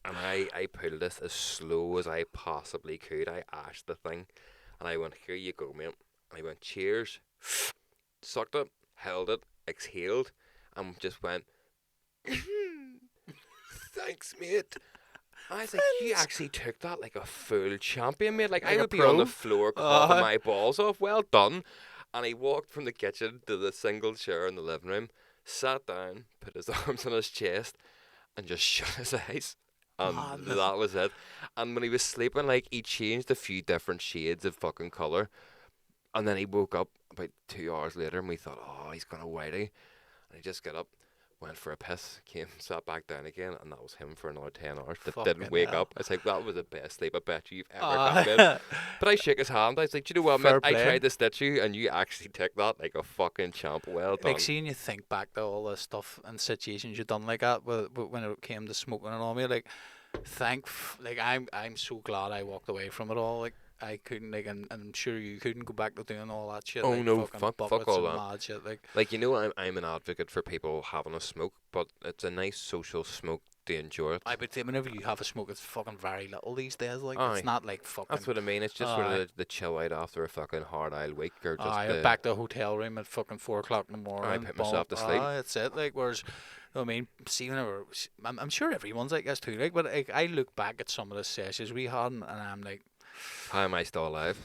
Speaker 2: And I pulled this as slow as I possibly could. I ashed the thing. And I went, here you go, mate. And I went, cheers. Sucked it, held it, exhaled, and just went, thanks, mate. And I was like, you actually took that like a full champion, mate. Like I would be on the floor coughing my balls off. Well done. And he walked from the kitchen to the single chair in the living room, sat down, put his arms on his chest, and just shut his eyes. And that was it. And when he was sleeping, like, he changed a few different shades of fucking colour. And then he woke up about 2 hours later, and we thought, oh, he's gone whitey. And he just got up, went for a piss, came, sat back down again, and that was him for another 10 hours. Didn't wake up. I was like, that was the best sleep I bet you've ever had. But I shook his hand. I was like, do you know what, man? I tried to stitch you, and you actually took that like a fucking champ. Well done.
Speaker 1: Like, seeing you think back to all the stuff and situations you've done like that, when it came to smoking and all, me, like, I'm so glad I walked away from it all. Like, I couldn't, like, and I'm sure you couldn't go back to doing all that shit.
Speaker 2: Oh
Speaker 1: like,
Speaker 2: no, fuck all that.
Speaker 1: Mad shit,
Speaker 2: like, you know, I'm an advocate for people having a smoke, but it's a nice social smoke to enjoy it.
Speaker 1: But whenever you have a smoke, it's fucking very little these days. Like, it's not like fucking.
Speaker 2: That's what I mean. It's just sort of the chill out after a fucking hard aisle week, or just.
Speaker 1: Back to a hotel room at fucking 4 o'clock in the morning.
Speaker 2: I put myself to sleep.
Speaker 1: That's it. Like, whereas, I mean, see, whenever I'm sure everyone's like this too. Like, but like, I look back at some of the sessions we had, and I'm like,
Speaker 2: how am I still alive?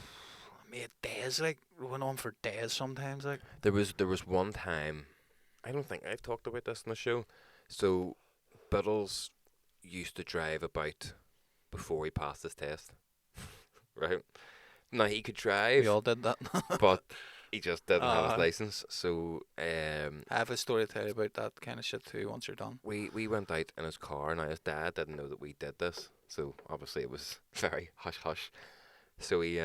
Speaker 1: Mate, days, like, went on for days sometimes. Like,
Speaker 2: there was one time, I don't think I've talked about this in the show. So, Biddles used to drive about before he passed his test, right? Now he could drive.
Speaker 1: We all did that,
Speaker 2: but he just didn't have his license. So,
Speaker 1: I have a story to tell you about that kind of shit too. Once you're done,
Speaker 2: we went out in his car. Now his dad didn't know that we did this, so obviously it was very hush hush. So he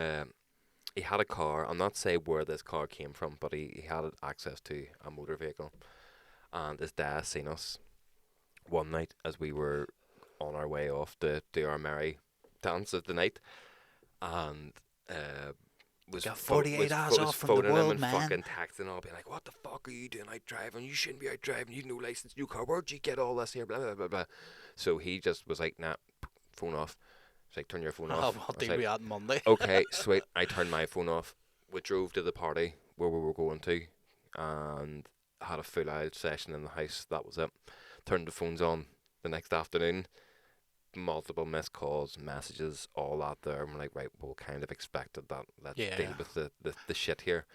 Speaker 2: he had a car. I'll not say where this car came from, but he had access to a motor vehicle. And his dad seen us one night as we were on our way off to do our merry dance of the night, and was
Speaker 1: Got 48 hours off from the
Speaker 2: phoning him
Speaker 1: world,
Speaker 2: and
Speaker 1: man.
Speaker 2: fucking texting all, being like, "What the fuck are you doing out driving? You shouldn't be out driving. You've no license, new car. Where'd you get all this here? Blah blah blah blah." So he just was like, "Nah, phone off." It's like, "Turn your phone off."
Speaker 1: I'll deal with that on Monday.
Speaker 2: Okay, sweet. I turned my phone off. We drove to the party where we were going to, and had a full out session in the house. That was it. Turned the phones on the next afternoon. Multiple missed calls, messages, all that there. And we're like, right, well, kind of expected that. Let's deal with the shit here.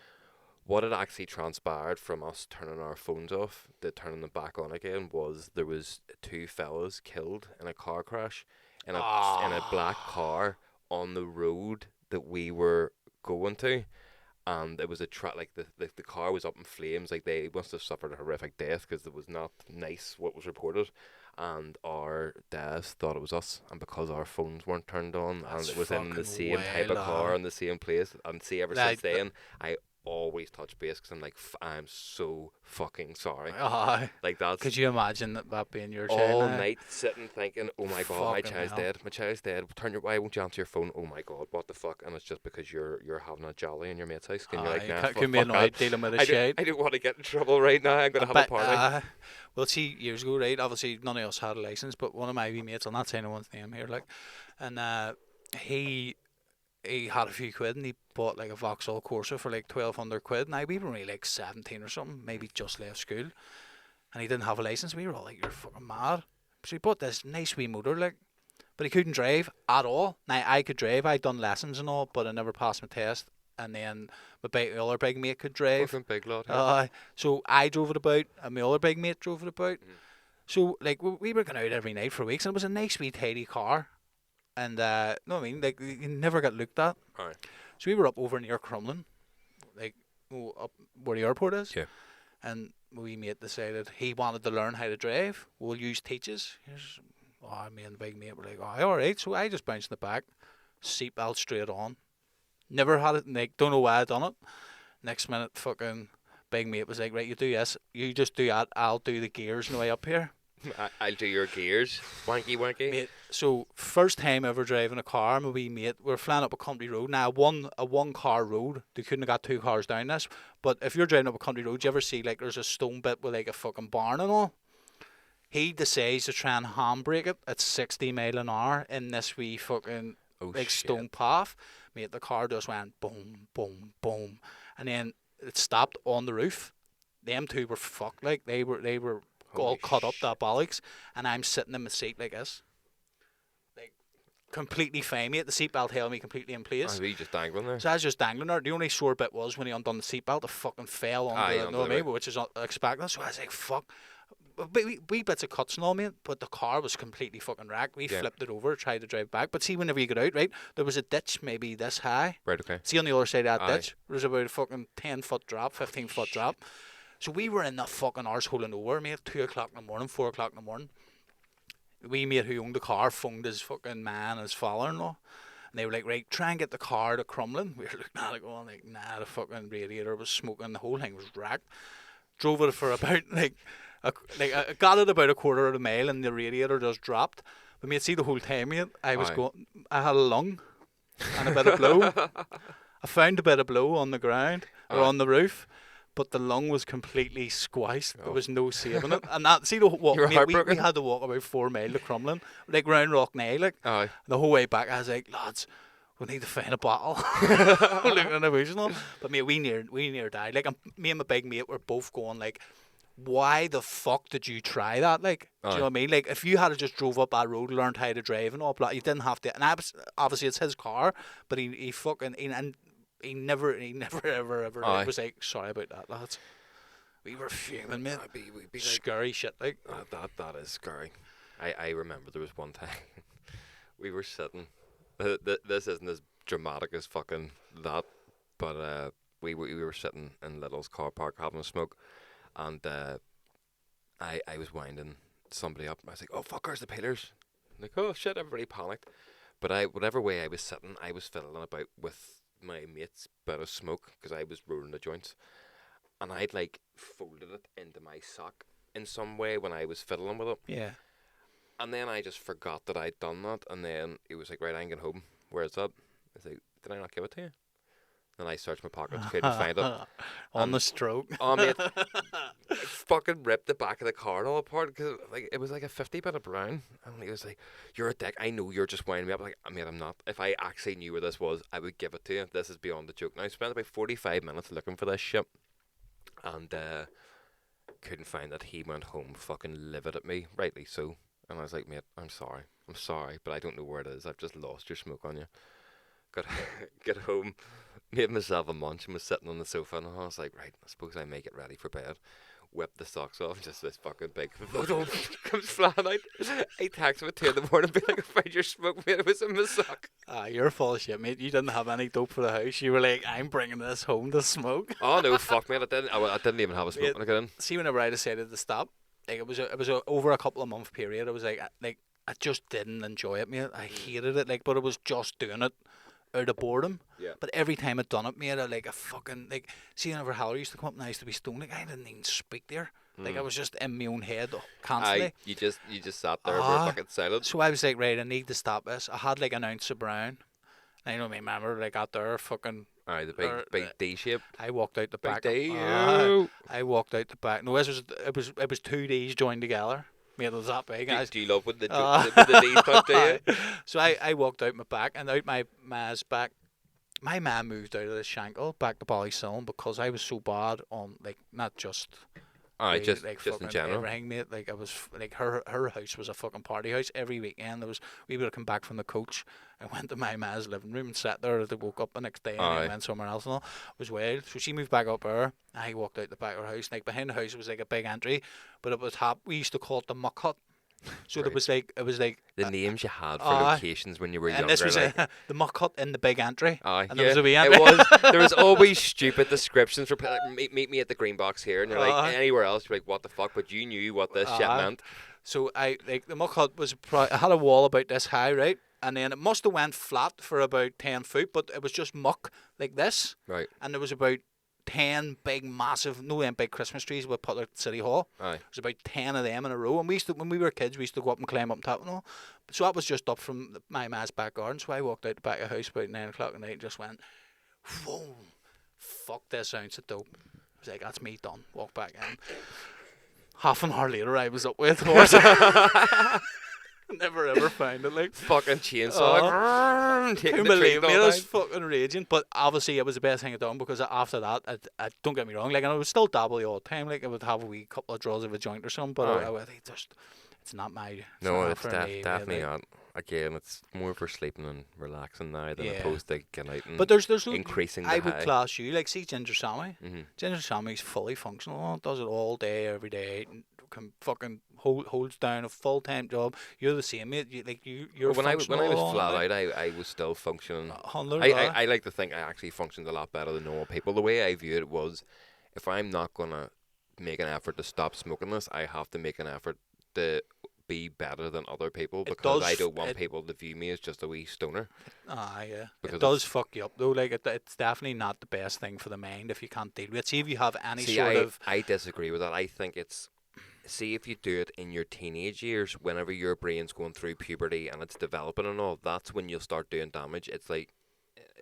Speaker 2: What had actually transpired from us turning our phones off to turning them back on again was there was 2 fellas killed in a car crash in a black car on the road that we were going to. And it was a like the car was up in flames. Like, they must have suffered a horrific death because it was not nice what was reported. And our dads thought it was us, and because our phones weren't turned on, and it was in the same type of car in the same place, and see, ever since then, I always touch base because I'm like, I'm so fucking sorry. Like, that's.
Speaker 1: Could you imagine that being your child?
Speaker 2: All night sitting thinking, oh my god, my
Speaker 1: Fucking
Speaker 2: child's
Speaker 1: hell.
Speaker 2: dead. My child's dead. Why won't you answer your phone? Oh my god, what the fuck? And it's just because you're having a jolly in your mate's house, and you're like, nah,
Speaker 1: can be annoyed dealing with a shade.
Speaker 2: I don't want to get in trouble right now. I'm gonna have a party.
Speaker 1: Well, see, years ago, right? Obviously, none of us had a license, but one of my wee mates, I'll not say no one's name here, like, and he had a few quid and he bought like a Vauxhall Corsa for like 1,200 quid. Now, we were only like 17 or something, maybe just left school, and he didn't have a license. We were all like, "You're fucking mad." So he bought this nice wee motor, like, but he couldn't drive at all. Now, I could drive, I'd done lessons and all, but I never passed my test. And then my other big mate could drive.
Speaker 2: Fucking big lad. Yeah.
Speaker 1: So I drove it about, and my other big mate drove it about. So, like, we were going out every night for weeks, and it was a nice wee tidy car. And, no, I mean, like, you never got looked at.
Speaker 2: Aye.
Speaker 1: So we were up over near Crumlin, like, up where the airport is.
Speaker 2: Yeah.
Speaker 1: And my wee mate decided he wanted to learn how to drive. We'll use teaches. Me and the big mate were like, all right. So I just bounced in the back, seatbelt straight on. Never had it, like, don't know why I done it. Next minute, fucking big mate was like, right, you do this, you just do that, I'll do the gears on the way up here.
Speaker 2: I'll do your gears. Wanky.
Speaker 1: Mate, so first time ever driving a car, my wee mate, we're flying up a country road. Now, a one car road, they couldn't have got 2 cars down this, but if you're driving up a country road, you ever see, like, there's a stone bit with, like, a fucking barn and all? He decides to try and handbrake it at 60 mile an hour in this wee fucking stone path. Mate, the car just went boom, boom, boom, and then it stopped on the roof. Them two were fucked, like, they were all cut up, that bollocks, and I'm sitting in my seat like this, like, completely fine, mate. The seatbelt held me completely in place.
Speaker 2: Were you just dangling there?
Speaker 1: So I was just dangling there. The only sore bit was when he undone the seatbelt, it fucking fell on the, you know what I mean, which is unexpected. So I was like, fuck. Wee bits of cuts and all, mate, but the car was completely fucking wrecked. We flipped it over, tried to drive back. But see, whenever you get out, right, there was a ditch maybe this high.
Speaker 2: Right, okay.
Speaker 1: See, on the other side of that ditch, there was about a fucking 10-foot drop, 15-foot drop. So we were in that fucking arsehole of nowhere, mate, 2 o'clock in the morning, 4 o'clock in the morning. We mate who owned the car phoned his fucking man, his father-in-law. And they were like, right, try and get the car to Crumlin. We were looking at it going, like, nah, the fucking radiator was smoking, the whole thing was wrecked. Drove it for about, I got it about a quarter of a mile and the radiator just dropped. But mate, see, the whole time, mate, I was going, I had a lung and a bit of blow. I found a bit of blow on the ground or on the roof, but the lung was completely squished. There was no saving it. And that, see, the walk, mate, we had to walk about 4 mile to Crumlin, like round Rock Nail, like. The whole way back, I was like, lads, we need to find a bottle. Looking emotional. But mate, we near died. Like, me and my big mate were both going like, why the fuck did you try that? Like, do you know what I mean? Like, if you had just drove up that road, learned how to drive and all, but you didn't have to. And obviously it's his car, but he never ever was like, sorry about that, lads. We were fuming, mate. Be scary shit, like.
Speaker 2: That is scary. I remember there was one time we were sitting. This isn't as dramatic as fucking that, but we were sitting in Little's car park having a smoke, and I was winding somebody up. I was like, "Oh fuck, where's the pillars?" Like, oh shit, everybody panicked. But whatever way I was sitting, I was fiddling about with my mate's bit of smoke because I was rolling the joints, and I'd like folded it into my sock in some way when I was fiddling with it.
Speaker 1: Yeah.
Speaker 2: And then I just forgot that I'd done that, and then he was like, right, I'm going home. Where's that? I was like, did I not give it to you? Then I searched my pockets, couldn't find it.
Speaker 1: On the stroke.
Speaker 2: Oh, mate, I fucking ripped the back of the card all apart because like it was like a 50 bit of brown. And he was like, you're a dick. I know you're just winding me up. Like, mate, I'm not. If I actually knew where this was, I would give it to you. This is beyond the joke. Now, I spent about 45 minutes looking for this shit. And couldn't find it. He went home fucking livid at me, rightly so. And I was like, mate, I'm sorry, but I don't know where it is. I've just lost your smoke on you. Got home, made myself a munch and was sitting on the sofa, and I was like, right, I suppose I make it ready for bed. Whipped the socks off, just this fucking big photo comes flying out. I text him at 2 in the morning, be like, I found your smoke, mate, it was in my sock.
Speaker 1: You're full of shit, mate. You didn't have any dope for the house. You were like, I'm bringing this home to smoke.
Speaker 2: Oh no, fuck, mate, I didn't even have a smoke when I got in.
Speaker 1: See, whenever I decided to stop, like it was over a couple of month period. I was like I just didn't enjoy it, mate. I hated it, like, but I was just doing it out of boredom.
Speaker 2: Yeah.
Speaker 1: But every time I'd done it, mate, see, whenever Howler used to come up and I used to be stoned, like I didn't even speak there. Like I was just in my own head constantly.
Speaker 2: You just sat there for fucking silent.
Speaker 1: So I was like, right, I need to stop this. I had like an ounce of brown. And I know me remember like out there fucking.
Speaker 2: Aye, the big D shape.
Speaker 1: I walked out the back.
Speaker 2: D.
Speaker 1: I walked out the back. No, it was 2 D's joined together. Mate, it was that big.
Speaker 2: Do you love when the D's touch to you?
Speaker 1: So I walked out my back and out my ma's back. My ma moved out of the Shankill back to Ballysullen because I was so bad on like not just.
Speaker 2: Aye, just
Speaker 1: fucking
Speaker 2: in general.
Speaker 1: Everything, mate. Like I was like her house was a fucking party house every weekend. We would come back from the coach. I went to my ma's living room and sat there. They woke up the next day and I went somewhere else and all. It was wild. So she moved back up there. I walked out the back of her house. Like behind the house was like a big entry, but it was we used to call it the muck hut. So
Speaker 2: Right.
Speaker 1: it was like
Speaker 2: The names you had for locations when you were younger.
Speaker 1: and this was
Speaker 2: like,
Speaker 1: the muck hut in the big entry.
Speaker 2: Aye,
Speaker 1: And
Speaker 2: yeah,
Speaker 1: there was a wee entry.
Speaker 2: it was. There was always stupid descriptions for like, meet me at the green box here, and you're like anywhere else. You're like, what the fuck? But you knew what this shit meant.
Speaker 1: So the muck hut was it had a wall about this high, right? And then it must have went flat for about 10 foot, but it was just muck like this.
Speaker 2: Right.
Speaker 1: And there was about 10 big, massive, no them big Christmas trees we put at City Hall.
Speaker 2: Aye.
Speaker 1: There was about 10 of them in a row. And when we were kids, we used to go up and climb up on top and all. So that was just up from my ma's back garden. So I walked out the back of the house about 9 o'clock at night and just went, whoa, fuck this ounce of dope. I was like, that's me done. Walk back in. Half an hour later, I was up with horse. Never ever found it, like
Speaker 2: Fucking chainsaw. Taking the tree
Speaker 1: I was fucking raging, but obviously it was the best thing I'd done because after that, I don't get me wrong, like I would still dabble the odd time, like I would have a wee couple of draws of a joint or something, but I would just, it's not my.
Speaker 2: It's
Speaker 1: for me,
Speaker 2: definitely
Speaker 1: like.
Speaker 2: not. Again, it's more for sleeping and relaxing now than opposed to getting out and
Speaker 1: But there's
Speaker 2: increasing the
Speaker 1: I would
Speaker 2: high.
Speaker 1: class you like see Ginger Sammy.
Speaker 2: Mhm.
Speaker 1: Ginger Sammy's fully functional. Does it all day, every day. Can fucking holds down a full time job. You're the same, mate. You're
Speaker 2: when I was
Speaker 1: functional
Speaker 2: flat
Speaker 1: all
Speaker 2: out, I was still functioning.
Speaker 1: I
Speaker 2: I like to think I actually functioned a lot better than normal people. The way I viewed it was, if I'm not gonna make an effort to stop smoking this, I have to make an effort to be better than other people because I don't want people to view me as just a wee stoner.
Speaker 1: Yeah.
Speaker 2: Because
Speaker 1: it does fuck you up though. Like it's definitely not the best thing for the mind if you can't deal with it. See if you have any
Speaker 2: I disagree with that. I think it's. See, if you do it in your teenage years, whenever your brain's going through puberty and it's developing and all, that's when you'll start doing damage. It's like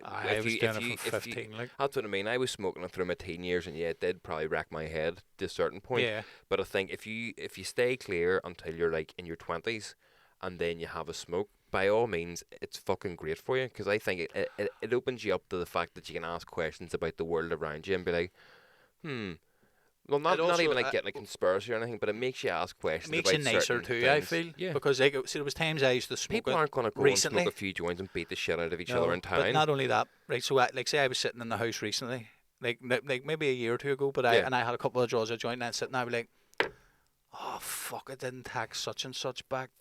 Speaker 1: I was doing it from 15. Like
Speaker 2: that's what I mean. I was smoking it through my teen years, and yeah, it did probably wreck my head to a certain point.
Speaker 1: Yeah.
Speaker 2: But I think if you stay clear until you're like in your 20s, and then you have a smoke, by all means, it's fucking great for you because I think it opens you up to the fact that you can ask questions about the world around you and be like, Well, not even like getting a conspiracy or anything, but it makes you ask questions.
Speaker 1: Makes
Speaker 2: about
Speaker 1: you nicer
Speaker 2: certain
Speaker 1: too,
Speaker 2: things.
Speaker 1: I feel.
Speaker 2: Yeah.
Speaker 1: Because like, see, there was times I used to smoke.
Speaker 2: People aren't going to go
Speaker 1: recently.
Speaker 2: and smoke a few joints and beat the shit out of each
Speaker 1: No,
Speaker 2: other in town.
Speaker 1: But not only that, right? So, like, say I was sitting in the house recently, like maybe a year or two ago, but I had a couple of draws of joint, and I'd sit and I'd be like, oh fuck, I didn't text such and such back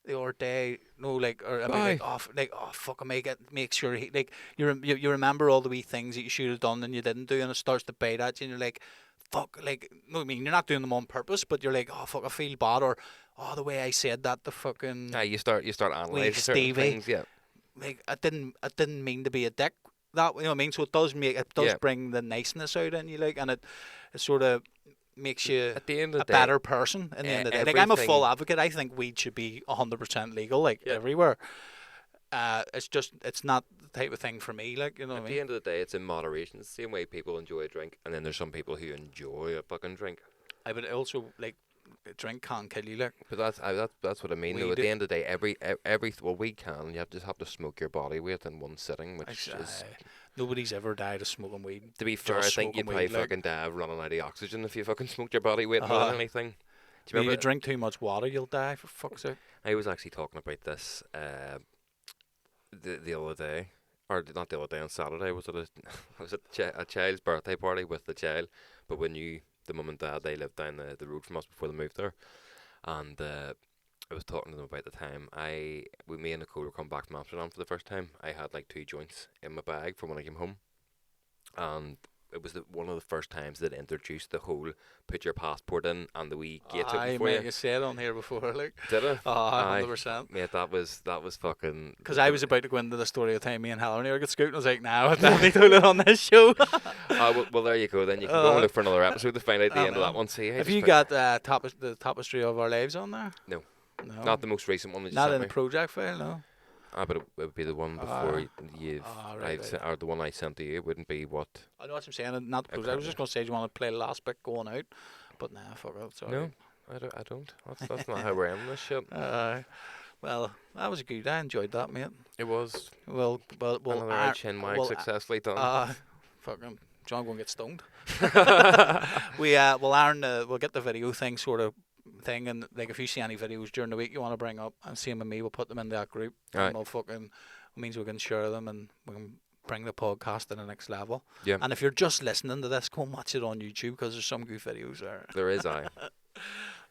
Speaker 1: the other day. No, like, or I'd be like, oh fuck, I make sure he like you remember all the wee things that you should have done and you didn't do, and it starts to bite at you, and you're like, fuck, like, no, I mean, you're not doing them on purpose, but you're like, oh fuck, I feel bad, or oh, the way I said that, the fucking
Speaker 2: you start analysing certain
Speaker 1: Stevie.
Speaker 2: things. Yeah.
Speaker 1: Like, I didn't mean to be a dick. that, you know what I mean? So it does
Speaker 2: Yeah.
Speaker 1: bring the niceness out in you, like, and it sort of makes you
Speaker 2: At the end of
Speaker 1: a
Speaker 2: the day,
Speaker 1: better person in the end of the day. Like, I'm a full advocate. I think weed should be 100% legal, like, everywhere. It's not the type of thing for me, like, you know what I
Speaker 2: At
Speaker 1: mean?
Speaker 2: the end of the day, it's in moderation. It's the same way people enjoy a drink, and then there's some people who enjoy a fucking drink.
Speaker 1: I would also, like, a drink can't kill you, like.
Speaker 2: But that's what I mean. Though, at the end of the day, every weed can, you just have to smoke your body weight in one sitting, which is.
Speaker 1: Nobody's ever died of smoking weed.
Speaker 2: To be fair, I think you'd probably fucking die of running out of oxygen if you fucking smoked your body weight more than anything. Do you remember?
Speaker 1: If you drink too much water, you'll die, for fuck's sake.
Speaker 2: I was actually talking about this the other day, or not the other day, on Saturday. I was at a child's birthday party with the child, but we knew the mum and dad, they lived down the road from us before they moved there, and I was talking to them about the time me and Nicole were coming back from Amsterdam for the first time. I had like 2 joints in my bag from when I came home, and it was one of the first times that introduced the whole put your passport in and the wee gate open for you.
Speaker 1: You said on here before, like.
Speaker 2: Did it?
Speaker 1: 100%.
Speaker 2: Mate, that was fucking.
Speaker 1: Because I was about to go into the story of the time me and Helen near got scoot, and I was like, "Now, I definitely told it on this show."
Speaker 2: Well, there you go. Then you can go and look for another episode to find out the end of that one. See,
Speaker 1: have you got the tapestry of our lives on there?
Speaker 2: No, not the most recent one. That you
Speaker 1: not
Speaker 2: sent
Speaker 1: in
Speaker 2: me.
Speaker 1: the project file, no.
Speaker 2: But it would be the one before
Speaker 1: right.
Speaker 2: or the one I sent to you. It wouldn't be what.
Speaker 1: I know what I'm saying. Not the project. I was just going to say, do you want to play the last bit going out? But nah, fuck it. Sorry.
Speaker 2: No, I don't. That's not how we're ending this shit.
Speaker 1: Well, that was good. I enjoyed that, mate.
Speaker 2: It was.
Speaker 1: Well,
Speaker 2: another chin wag successfully done.
Speaker 1: Fucking John going to get stoned. Aaron, we'll get the video thing sort of thing, and like if you see any videos during the week you want to bring up, and same with me, we'll put them in that group.
Speaker 2: Right.
Speaker 1: And it means we can share them and we can bring the podcast to the next level.
Speaker 2: Yeah.
Speaker 1: And if you're just listening to this, go and watch it on YouTube because there's some good videos there.
Speaker 2: There is,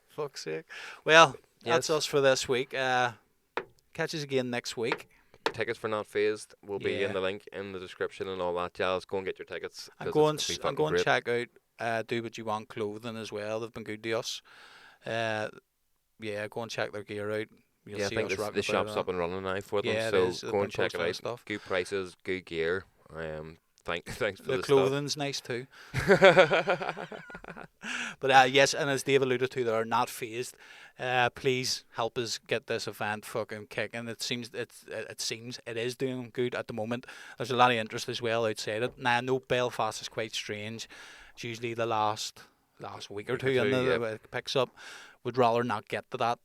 Speaker 1: Fuck's sake. Well, that's us for this week. Catch us again next week.
Speaker 2: Tickets for Not Fazed will be in the link in the description and all that jazz. Go and get your tickets.
Speaker 1: And go and check out Do What You Want clothing as well. They've been good to us. Go and check their gear out. You'll see
Speaker 2: I think the shop's up and running now for them, so go and check it out.
Speaker 1: Stuff.
Speaker 2: Good prices, good gear. Thanks for
Speaker 1: the
Speaker 2: the
Speaker 1: clothing's
Speaker 2: stuff.
Speaker 1: Nice too. But yes, and as Dave alluded to, they're not phased. Please help us get this event fucking kicking. It seems it is doing good at the moment. There's a lot of interest as well outside it. Now I know Belfast is quite strange. It's usually the last week or two, it picks up. Would rather not get to that.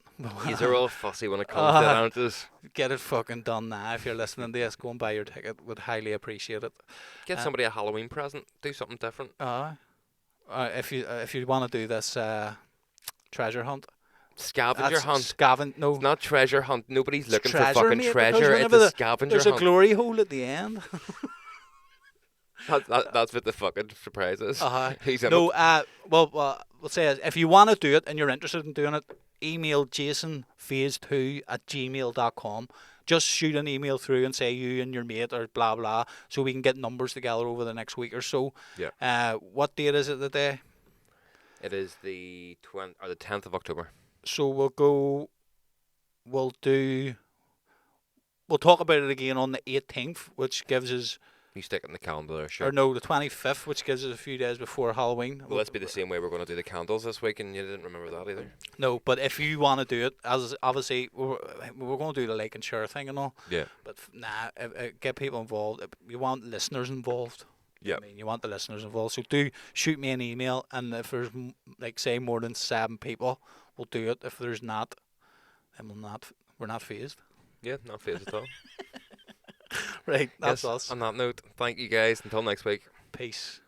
Speaker 2: These are all fussy when it comes to ounces.
Speaker 1: Get it fucking done now. If you're listening to this, go and buy your ticket. Would highly appreciate it.
Speaker 2: Get somebody a Halloween present. Do something different.
Speaker 1: If you want to do this treasure hunt.
Speaker 2: Scavenger hunt.
Speaker 1: No.
Speaker 2: It's not treasure hunt. Nobody's looking for
Speaker 1: treasure,
Speaker 2: fucking
Speaker 1: mate,
Speaker 2: treasure. It's a scavenger hunt.
Speaker 1: There's a glory hole at the end.
Speaker 2: That's what the fucking surprise is.
Speaker 1: We'll say if you want to do it and you're interested in doing it, email jasonphase2@gmail.com. Just shoot an email through and say you and your mate or blah blah, so we can get numbers together over the next week or so.
Speaker 2: Yeah.
Speaker 1: What date is it today?
Speaker 2: It is the 10th of October.
Speaker 1: So we'll talk about it again on the 18th, which gives us.
Speaker 2: You stick it in the calendar there, sure.
Speaker 1: Or no, the 25th, which gives us a few days before Halloween.
Speaker 2: Well, let's be the same way we're going to do the candles this week, and you didn't remember that either.
Speaker 1: No, but if you want to do it, as obviously we're going to do the like and share thing and all.
Speaker 2: Yeah.
Speaker 1: But get people involved. You want listeners involved.
Speaker 2: Yeah.
Speaker 1: I mean, you want the listeners involved. So do shoot me an email, and if there's say more than 7 people, we'll do it. If there's not, then we're not phased.
Speaker 2: Yeah, not phased at all.
Speaker 1: Right, that's us.
Speaker 2: On that note, thank you guys. Until next week.
Speaker 1: Peace.